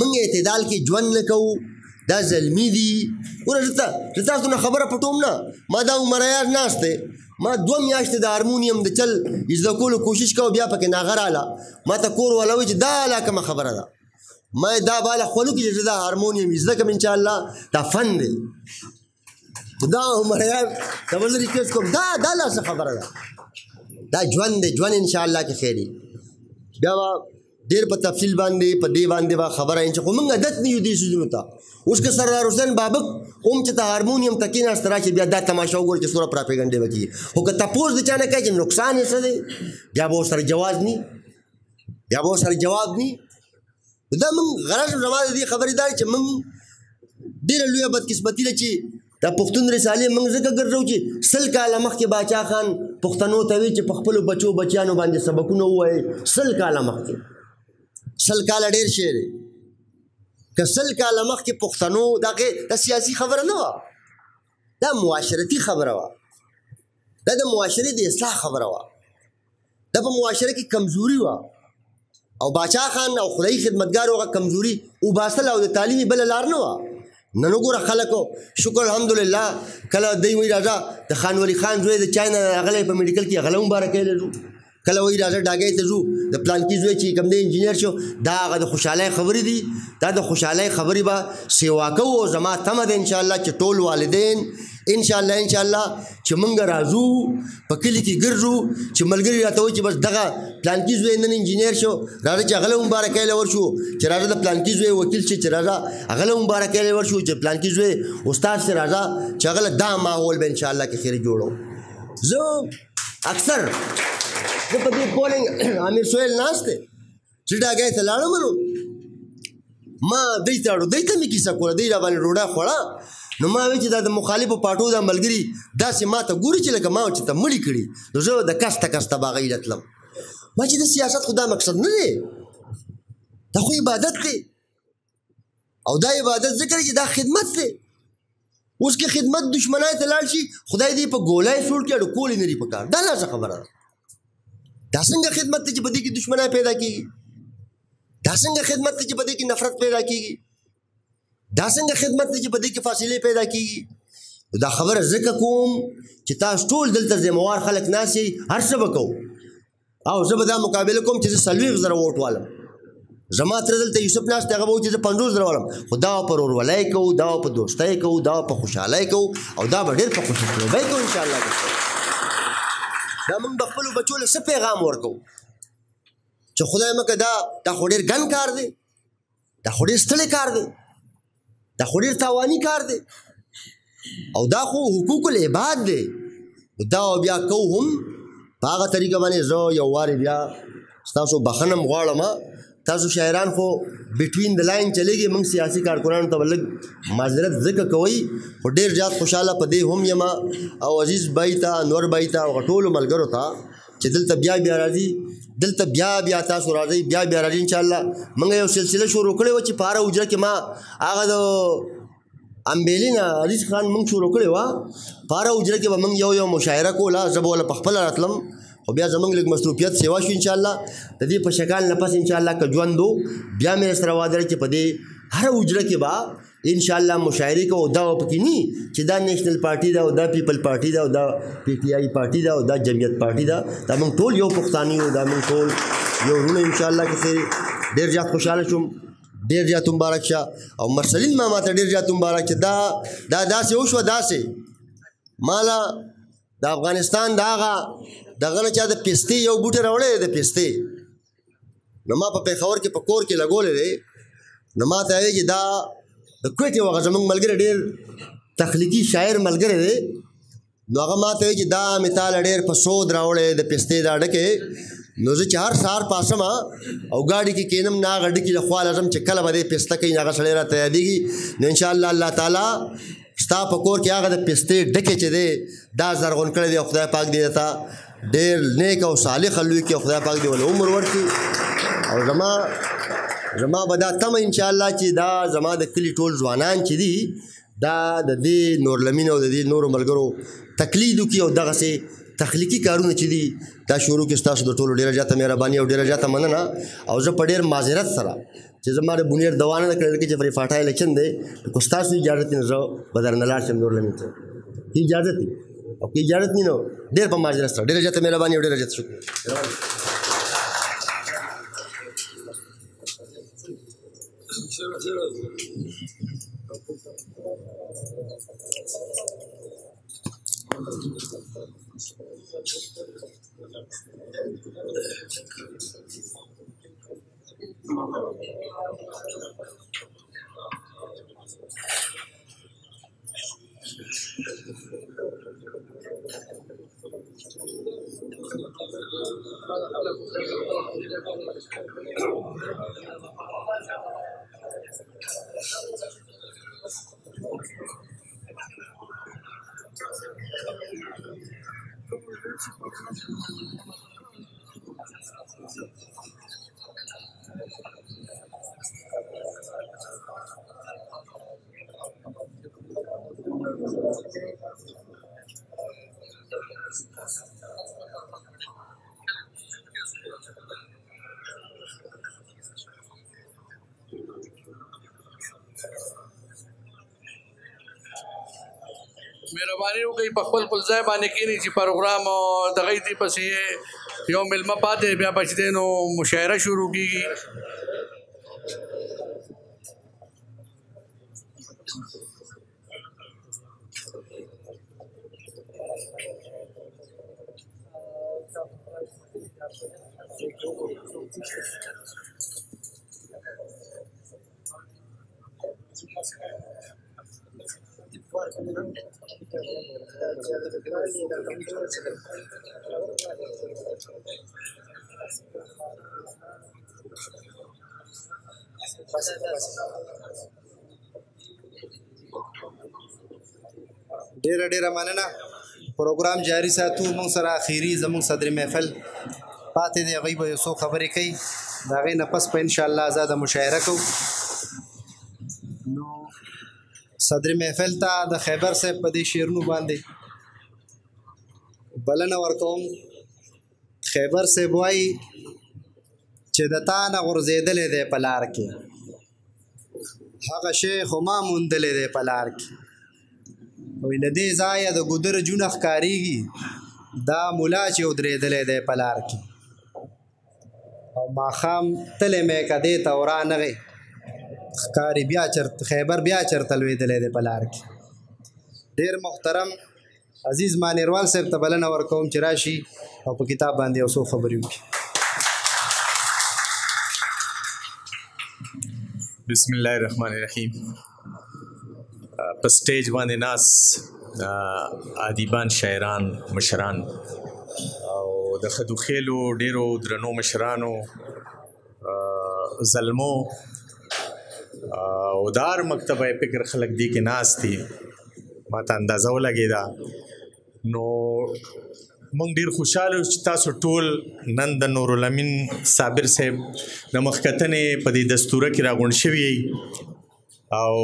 Speaker 9: موږ اعتدال کې ژوند نه کوو دا ظلمي دي ورته تاسو نه خبره پټوم نه ما دا عمر عیاض ناست دی ما 2 میاشتې د هارمونیم د چل زده کولو کوشش کوم بیا پکې ناغه رااله ما ته کور والا وایي چې دا لا کومه خبره ده ما دا بالا خولو کې چې دا هارمونیم زده کوم انشاءالله دا فن دی دا عمر عیاض دا بل ریکویسټ کوم دا لا څه خبره ده دا ژوند دی ژوند انشاءالله کې خیر دی بیا ډېر په تفصیل باندې په دې باندې به خبره چې خو موږ عادت نه یو دې څیزونو ته اوس که سردار حسین بابک هم چې ته هارمونیم ته کېناست راشي بیا دا تماشه وګوري چې څومره پراپیګنډې به کېږي خو که تپوس د چا نه کوي چې نقصان یې څه دی بیا به ورسره جواز ني بیا به ورسره جواب ني دا موږ غرض زما د دې خبرې دا چې موږ ډېره لویه بدقسمتي ده چې دا پښتون رسالې موږ ځکه ګرځو چې 100 کاله مخکې باچا خان پښتنو ته وایي چې په خپلو بچو بچیانو باندې سبقونه ووایي 100 کاله مخکې 100 کاله ډېر شی دی که 100 کاله مخکې پښتنو دا سیاسي خبره نه وه دا معاشرتي خبره وه دا د معاشرې د اصلاح خبره وه دا په معاشره کې کمزوري وه او باچا خان او خدایي خدمتګار هغه کمزوري وباسل او د تعلیمي بله لار نه وه نن وګوره خلکو شکر الحمدلله کله دوی وایي راځه د خان ولی خان زوی د چای نه راغلی په میډیکل کې هغه له مبارکۍ لرو کله وایي راځه ډاګۍ ته ځو د پلانکي زوی چې کوم دی انجینر شو دا هغه د خوشحالۍ خبرې دي دا د خوشحالۍ خبرې به سیوا کوو زما تمه ده انشاءالله چې ټول والدین انشاءالله چې موږ راځو په کلي کې ګرځو چې ملګري راته وایي چې بس دغه پلانکي زوی نن انجینر شو راځه چې هغه له مبارکۍ له ورشو چې راځه د پلانکي زوی وکیل شي چې راځه هغه له مبارکۍ له ورشو چې پلانکي زوی استاد شي راځه چې هغه له دا ماحول به انشاءالله کې خیر جوړو زه اکثر زه په دې پولنګ امیر سهیل ناست دی چې ډاګۍ ته لاړم نو ما دوی ته اړو دوی ته مې کیسه کوله دوی راباندې ډوډۍ خوړه نو ما وایي چې دا د مخالفو پارټو دا ملګري داسې ما ته ګوري چې لکه ما چې ته مړي کړي نو زه د کسته کسته به هغه ایله تلم ما چې د سیاست خو دا مقصد نه دی دا خو عبادت دی او دا عبادت ذکر چې دا خدمت دی اوس کې خدمت دشمنای ته لاړ شي خدای دې په ګولای سوړ کې اړو کول نه لري پکار دا لا څه خبره ده دا څنګه خدمت ته چې په دې کې دشمنای پیدا کېږي دا څنګه خدمت ته چې په دې کې نفرت پیدا کېږي دا څنګه خدمت ته چې په دې کې فاصلې پیدا کېږي دا خبره ځکه کوم چې تاسو ټول دلته ذمہوار خلک ناست یې هر څه به کوو او زه به دا مقابله کوم چې زه 40,000 ووټ والم زما تره دلته یوسف ناست دی هغه به وایي چې زه 50,000 والم خو دا په ورورولۍ کوو دا په دوستۍ کوو دا په خوشحالۍ کوو او دا به ډېر په خوشحالۍ کوو انشاءالله دا موږ به خپلو بچو له څه پیغام ورکوو چې خدای مکه دا خو ډېر ګن کار دی دا خو ډېر ستړی کار دی دا خو ډېر تاواني کار دی او دا خو حقوق العباد دی دا بیا کوو هم په هغه طریقه باندې زه یو وارې بیا ستاسو بخښنه غواړم تاسو شاعران خو بټوین د لاین چلیږي موږ سیاسي کارکنانو ته لږ معذرت ځکه کوئ خو ډېر زیات خوشحاله په دې هم یم او عزیز بای ته نور بای ته او ټولو ملګرو ته چې دلته بیا راځي دلته بیا تاسو راځئ بیا راځي انشاءالله موږ یو سلسله شروع کړې وه چې په هره حجره کې ما هغه د امبیلي نه عزیز خان موږ شروع کړې وه په هره حجره کې به موږ یو مشاعره کوله زه به وله پخپله راتلم خو بیا زموږ لږ مصروفیت سیوا شو انشاءالله د دې په شکال نه پس انشاءالله که ژوند بیا مې سره وعده چې په دې هره حجره کې به انشاءالله مشاعرې کوو دا پکې نه چې دا نیشنل پارټي ده او دا پیپل پارټي ده او دا پی ټي آی پارټي ده او دا جمعیت پارټي ده دا موږ ټول یو پښتانه یو دا موږ ټول یو ورونه انشاءالله کې ډېر زیات خوشحاله شوم ډېر زیات مبارک شه او مرسلین ماما ته ډېر زیات مبارک چې دا داسې وشوه داسې مالا د افغانستان د هغه دغه نه چا د پستې یو بوټی راوړی د پستې نو ما په پېښور کې په کور کې لګولی دی نو ما ته وایي چې دا د کوټې وغه زموږ ملګری ډېر تخلیقي شاعر ملګری دی نو هغه ما ته وایي چې دا مې تاله ډېر په سود راوړی د پستې دا ډکې نو زه چې هر سهار پاسم او ګاډي کې کینم نه هغه ډکي له خوا لازم چې کله به دې پسته کوي هغه سړی راته یادېږي نو انشاءالله الله تعالی ستا په کور کې هغه د پستې ډکې چې دی دا زرغون کړی دی او خدای پاک دې ته ډېر نیک او صالح لوی کړي او خدای پاک دې ول عمر ورکړي او زما به دا تمه انشاءالله چې دا زما د کلي ټول ځوانان چې دي دا د دې نورلمین او د دې نورو ملګرو تقلید وکړي او دغسې تخلیقي کارونه چې دي دا شروع کړي. ستاسو د ټولو ډېره زیاته مهرباني او ډېره زیاته مننه او زه په ډېر معذرت سره چې زما د بنیر دوا نه ده کړې چې فرې فاټا الیکشن دی که ستاسو اجازت وي نو زه به درنه لاړ شم نورلمین ته که اجازت وي او که اجازت وي نو ډېر په معذرت سره ډېره زیاته مهرباني او ډېره زیاته شکر.
Speaker 8: مهرباني وکړئ په خپل ځای باندې کښېنئ چې پروګرام دغه دې پسې یو میلمه پاتې بیا به چې دی نو مشاعره شروع کېږي.
Speaker 1: ډیره ډیره مننه. پروګرام جاری ساتو. موږ سره اخیری زموږ صدر محفل پاتې دی هغوی به یو څو خبرې کوي د هغې نه پس به انشاءالله ازاده مشاعره کوو. نو صدر محفل ته د خیبر صاحب په دې شعرونو باندې بلنه ورکوم. خیبر صاحب وایي چې د تا نه غورځېدلی دی په لار کې هغه شی خو ما موندلی دی په لار کې وایي له دې ځایه د ګودر جونه ښکارېږي دا ملا چې ودرېدلی دی په لار کې او ماښام تللی مې که دې ته ورانغې ښکاري بیا خیبر بیا چېرته لوېدلی دی په لار کې. ډېر محترم عزیز مانیروال صاحب ته بلنه ورکوم چې راشي او په کتاب باندې یو څو خبرې وکړي.
Speaker 10: بسم الله الرحمن الرحیم. په سټیج باندې ناس ادیبان، شاعران، مشران او د ښځو خېلو ډېرو درنو مشرانو، زلمو او د هر مکتبه فکر خلک دي کې ناست دي. ما ته اندازه ولګېده. نو موږ ډېر خوشحاله یو چې تاسو ټول نن د نورالامین صابر صاحب د مخکتنې په دې دستوره کې راغونډ شوي او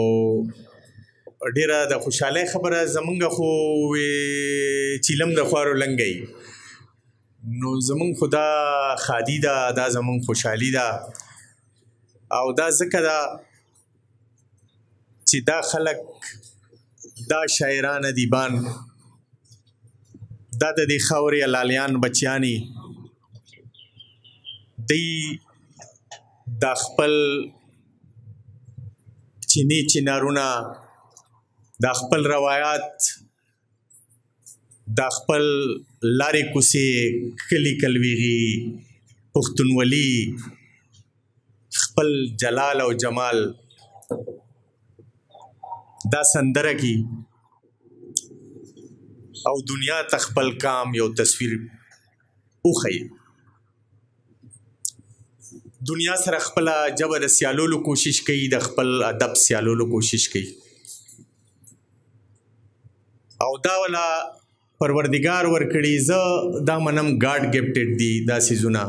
Speaker 10: ډېره د خوشحالۍ خبره زمونږ خو چیلم د خوارو لنګی نو زمونږ خو دا خادي ده، دا زمونږ خوشحالي ده او دا ځکه ده چې دا خلک، دا شاعران، ادیبان، دا د دې خاورې لالیان بچیانی دی دا خپل چینی چنارونه، دا خپل روایات، دا خپل لارې کوڅې، کلی کلویغي، پښتونولي، خپل جلال او جمال دا سندره کی او دنیا ته خپل کام یو تصویر وښیي. دنیا سره خپل جبر سیالولو کوشش کوي، د خپل ادب سیالولو کوشش کوي. او دا ولا پروردگار ورکړي زه دا منم ګاډ ګفټډ دي دا سیزونه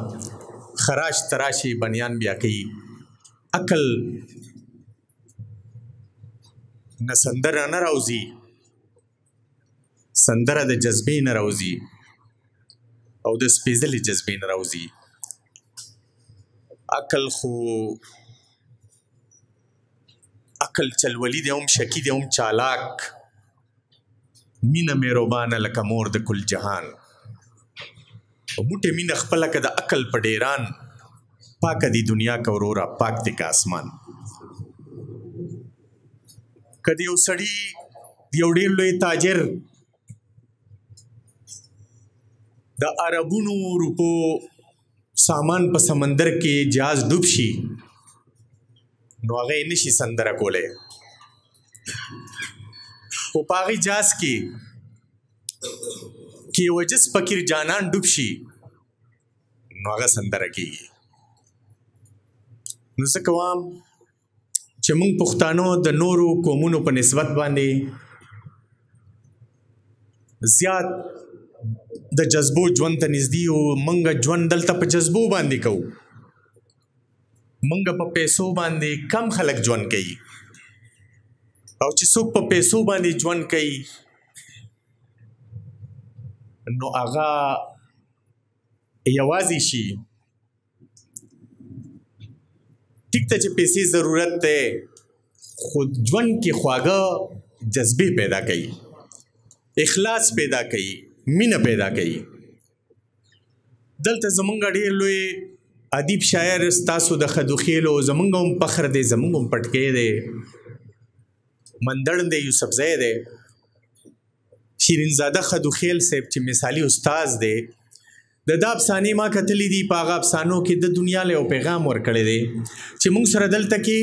Speaker 10: خراش تراشي بنیان بیا کوي عقل نه سندره نه راوځي سندره د جذبې نه راوځي او د سپېڅلې جذبې نه راوځي عقل خو عقل چلولی دی هم شکی دی هم چالاک مینه مهربانه لکه مور د کل جهان بوټه مینه خپله که د عقل په ډیران پاکه دی دنیا که ورورا پاک دی که اسمان که د یو سړي یو ډېر لوی تاجر د عربونو روپو سامان په سمندر کې جهاز ډوب شي نو هغه یې نشي سندره کولی خو په هغې جهاز کې یو عجز فقیر جانان ډوب شي نو هغه سندره کېږي نو زه کوم چې موږ پښتانه د نورو قومونو په نسبت باندې زیات د جذبو ژوند ته نږدې یو موږ ژوند دلته په جذبو باندې کوو موږ په پیسو باندې کم خلک ژوند کوي او چې څوک په پیسو باندې ژوند کوي نو هغه یوازې شي ټیک ته چې پیسې ضرورت دی خو ژوند کې خواږه جذبې پیدا کوي اخلاص پیدا کوي مینه پیدا کوي دلته زمونږ ډېر لوی ادیب شاعر ستاسو د خدوخیلو زمونږ هم فخر دی زمونږ هم پټکی دی مندړ دی یوسفزی دی شیرینزاده خدوخیل صاحب چې مثالي استاز دی د دا افسانې ما کتلی دي په هغه افسانو کې د دنیا له یو پیغام ورکړی دی چې موږ سره دلته کې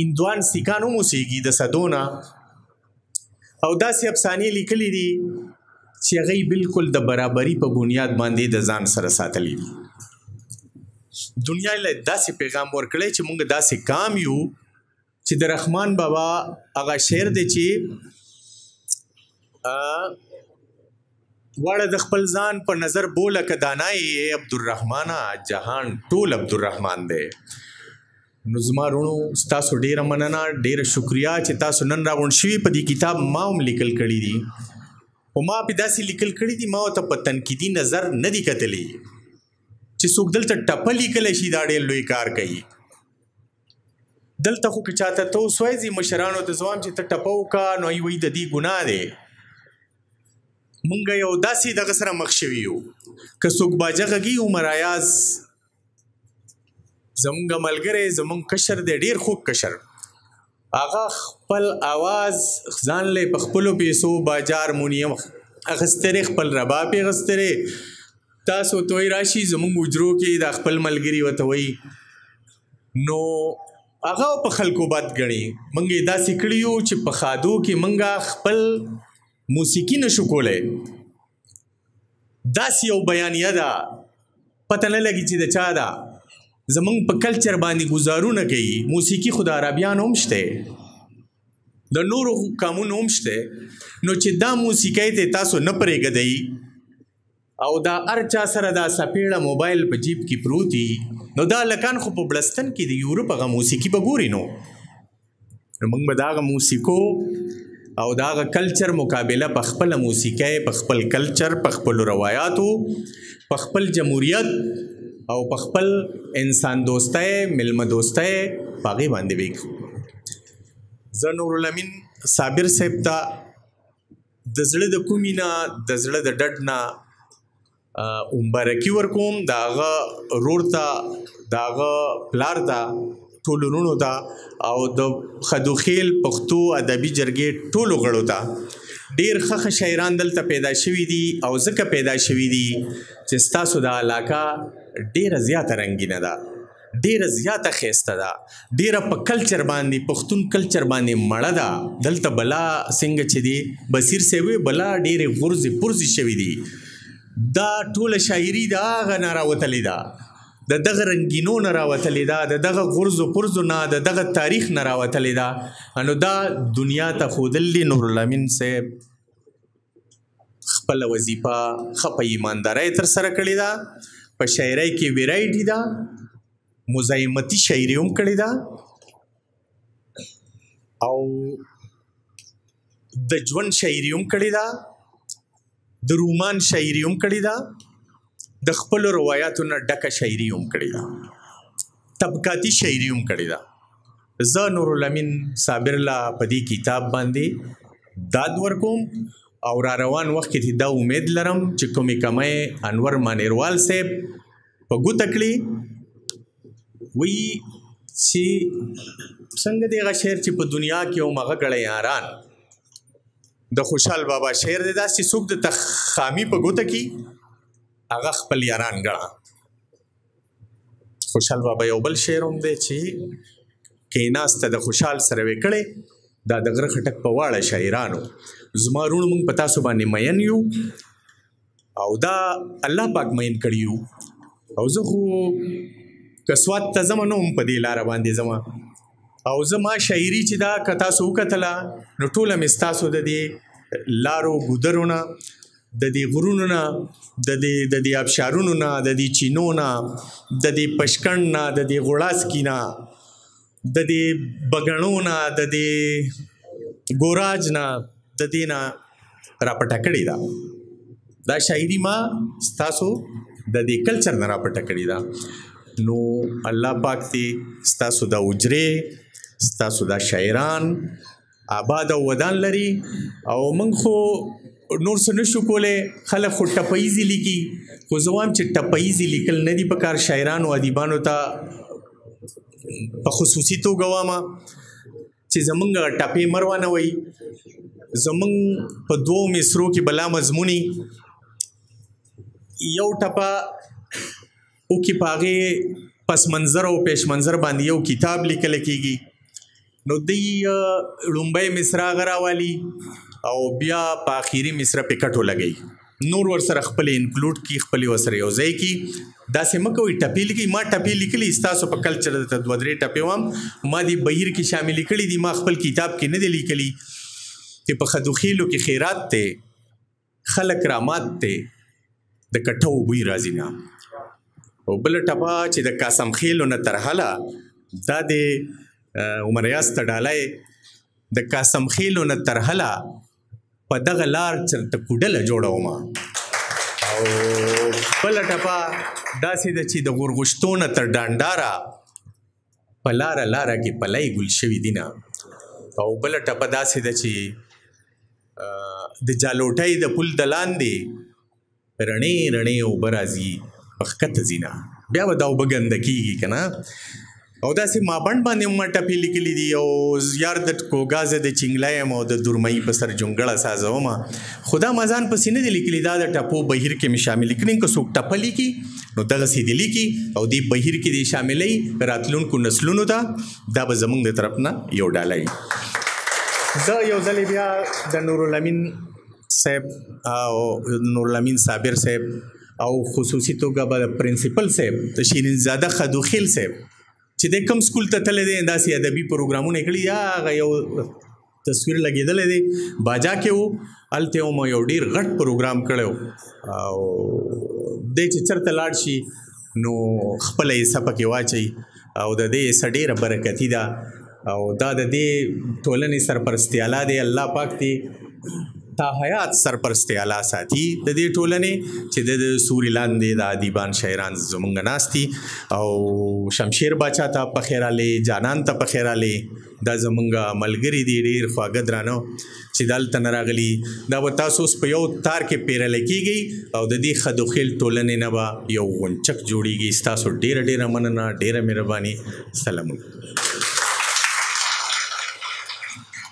Speaker 10: هندوان سیکان هم اوسېږي د صدونه او داسې افسانې لیکلي دي چې هغوی بالکل د برابري په بنیاد باندې د ځان سره ساتلی دي دنیا له داسې پیغام ورکړی چې موږ داسې کام یو چې د رحمان بابا هغه شعر دی چې واړه د خپل ځان په نظر بوله که دانای عبدالرحمانه جهان ټول عبدالرحمان دی نو زما رونو ستاسو ډیره مننه ډیره شکریا چې تاسو نن راغونډ شوي په دې کتاب ما هم لیکل کړي دي او ما پې داسې لیکل کړي دي ما ورته په تنقیدي نظر نه دي کتلی چې څوک دلته ټپه لیکلی شي دا ډېر لوی کار کوي دلته خو که چاته ته اوس وایي زه مشرانو ته زه وایم چې ته ټپه وکړه نو ای وایي د دې ګناه دی مونږ یو داسې دغه سره مخ شوي یو که څوک باجه غږي عمر ایاز زمونږ ملګری زمونږ کشر دی ډېر خوږ کشر هغه خپل اواز ځان لی په خپلو پیسو باجه هارمونیم اخیستری خپل رباب یې اخیستری تاسو ته وایي راشي زمونږ حجرو کې دا خپل ملګري ورته وایي نو هغه په خلکو بد ګڼي موږ یې داسې کړي یو چې په خادو کې موږ خپل موسیقي نشو کولی داسې یو بیانیه ده پته نه لګي چې د چا ده زمونږ په کلچر باندې ګزارونه کوي موسیقي خو د عربیانو هم شته د نورو قامونو هم شته نو چې دا موسیقۍ ته تاسو نه پرېږدئ او دا هر چا سره دا سپېړه موبایل په جیب کې پروتي نو دا لکان خو په بلستان کې د یورپ هغه موسیقي به ګوري نو موږ به د هغه موسیقو او د هغه کلچر مقابله په خپله موسیقۍ په خپل کلچر په خپلو روایاتو په خپل جمهوریت او په خپل انسان دوستی ملمه دوستی په هغې باندې وکړو زه نورالامین صابر صاحب ته د زړه د کومې نه د زړه د ډډ نه مبارکي ورکوم د هغه رور ته د هغه پلار ته ټولو وروڼو ته او د خدوخیل پښتو ادبي جرګې ټولو غړو ته ډېر ښه شاعران دلته پیدا شوي دي او ځکه پیدا شوي دي چې ستاسو دا علاقه ډېره زیاته رنګینه ده ډېره زیاته ښایسته ده ډېره په کلچر باندې پښتون کلچر باندې مړه ده دلته بلا څنګه چې دی بصیر صاحب بلا ډېرې غورځې پرځې شوي دي دا ټوله شاعري د هغه نه راوتلې ده د دغه رنګینو نه راوتلې ده، د دغه غرزو پرزو نه، د دغه تاریخ نه راوتلې ده. نو دا دنیا ته ښودل دي نورالامین صاحب خپله وظیفه ښه په ایماندارۍ ترسره کړې ده. په شاعرۍ کې ویرایټي ده، مزاحمتي شاعري هم کړې ده او د ژوند شاعري هم کړې ده، د رومان شاعري هم کړې ده، د خپلو روایاتو نه ډکه شاعري هم کړې ده، طبقاتي شاعري هم کړې ده. زه نورالامین صابر له په دې کتاب باندې داد ورکوم او را روان وخت کې دا امید لرم چې کومې کمۍ انور مانیروال صاحب په ګوته کړي وی چې څنګه دی هغه شعر چې په دنیا کې هم هغه ګړی یاران د خوشحال بابا شعر دی داسې څوک د خامي په ګوته کې هغه خپل یاران ګڼه. خوشحال بابا یو بل شعر هم دی چې کیناسته د خوشحال سره وې کړی دا د غره خټک په واړه شاعرانو زما رونو موږ په تاسو باندې مین یو او دا الله پاک مین کړي یو او زه خو که سوات ته ځم نو هم په دې لاره باندې ځم او زما شاعري چې دا که تاسو وکتله نو ټوله مې ستاسو د دې لارو ګودرو نه د دې غرونو نه د دې ابشارونو نه د دې چینو نه د دې پشکڼ نه د دې غوړاسکي نه د دې بګڼو نه د دې ګوراج نه د دې نه راپټه کړې ده. دا شاعري ما ستاسو د دې کلچر نه راپټه کړې ده. نو الله پاک دې ستاسو د اجرې ستاسو د شاعران آباد او ودان لري او موږ خو نور څه نشو کولی. خلک خو ټپیزي لیکي خو زه وایم چې ټپیزي لیکل نه دي پکار. شاعرانو ادیبانو ته په خصوصي توګه وایم چې زمونږ ټپې مروانه وي. زمونږ په دوو مصرو کې بلا مضموني یو ټپه وکې په هغې پس منظر او پیش منظر باندې یو کتاب لیکل کېږي نو دی لومبۍ مصره هغه راوالي او بیا په آخري مصره پې کټو لګوي نور ورسره خپلې انکلوډ کړي خپلې ورسره یو ځای کړي. داسې مه کوئ ټپې لیکئ. ما ټپې لیکلي ستاسو په کلچر درته دوه درې ټپې وم ما دې بهیر کې شاملې کړي دي. ما خپل کتاب کې نه دی لیکلي چې په خدوخیلو کې خیرات دی خلک رامات دی د کټو بوی راځي نه. او بله ټپه چې د قاسم خیلو نه ترهله دا د عمر یاس ته ډالی د قاسم خیلو نه ترهله په دغه لار چرته کوډله جوړوم. او بله ټپه داسې ده چې د غورغشتو نه تر ډانډاره په لاره لاره کې پلی ګل شوي دي نه. او بله ټپه داسې ده چې د جالوټۍ د پل د لاندې رڼې رڼې اوبه راځي په ښکته ځي نه بیا به دا اوبه ګنده کېږي که نه. او داسې مابڼ باندې ما ټپې لیکلي دي او یار د کوګا زه د چنګلی یم او د دورمۍ په سر جونګړه سازومه خو دا ما ځان پسې نه دي لیکلي. دا د ټپو بهیر کې مې شامل کړي. که څوک ټپه لیکي نو دغسې دې لیکي او دې بهیر کې دې شاملوي راتلونکو نسلونو ته. دا به زموږ د طرف نه یو ډاله وي. زه یو ځلې بیا د نورالامین صاحب او نورالامین صابر صاحب او خصوصي توګه به د پرنسپل صاحب د شیرین زاده خدوخیل صاحب چې د کوم سکول ته تللی دی داسې ادبي پروګرامونه یې کړي یا هغه یو تصویر لګېدلی دی باجا کې و هلته یې یو ډېر غټ پروګرام کړی او دی چې چېرته لاړ شي نو خپله حصه پکې واچوي او د دې حصه ډېره برکتي ده او دا د دې ټولنې سرپرستیاله دی. الله پاک دی تا حیات سرپرستیاله ساتي د دې ټولنې چې د سوري لاندې د ادیبان شاعران زمونږ ناست دي. او شمشیر باچا ته پخیر رالی جانان ته پخیر رالی دا زمونږ ملګري دي ډېر خواږه درانه چې دلته نه راغلي. دا به تاسو اوس په یو تار کې پیرلی کېږئ او د دې خدوخیل ټولنې نه به یو غونچک جوړیږي. ستاسو ډېره ډېره مننه ډېره مهرباني. سلامونه.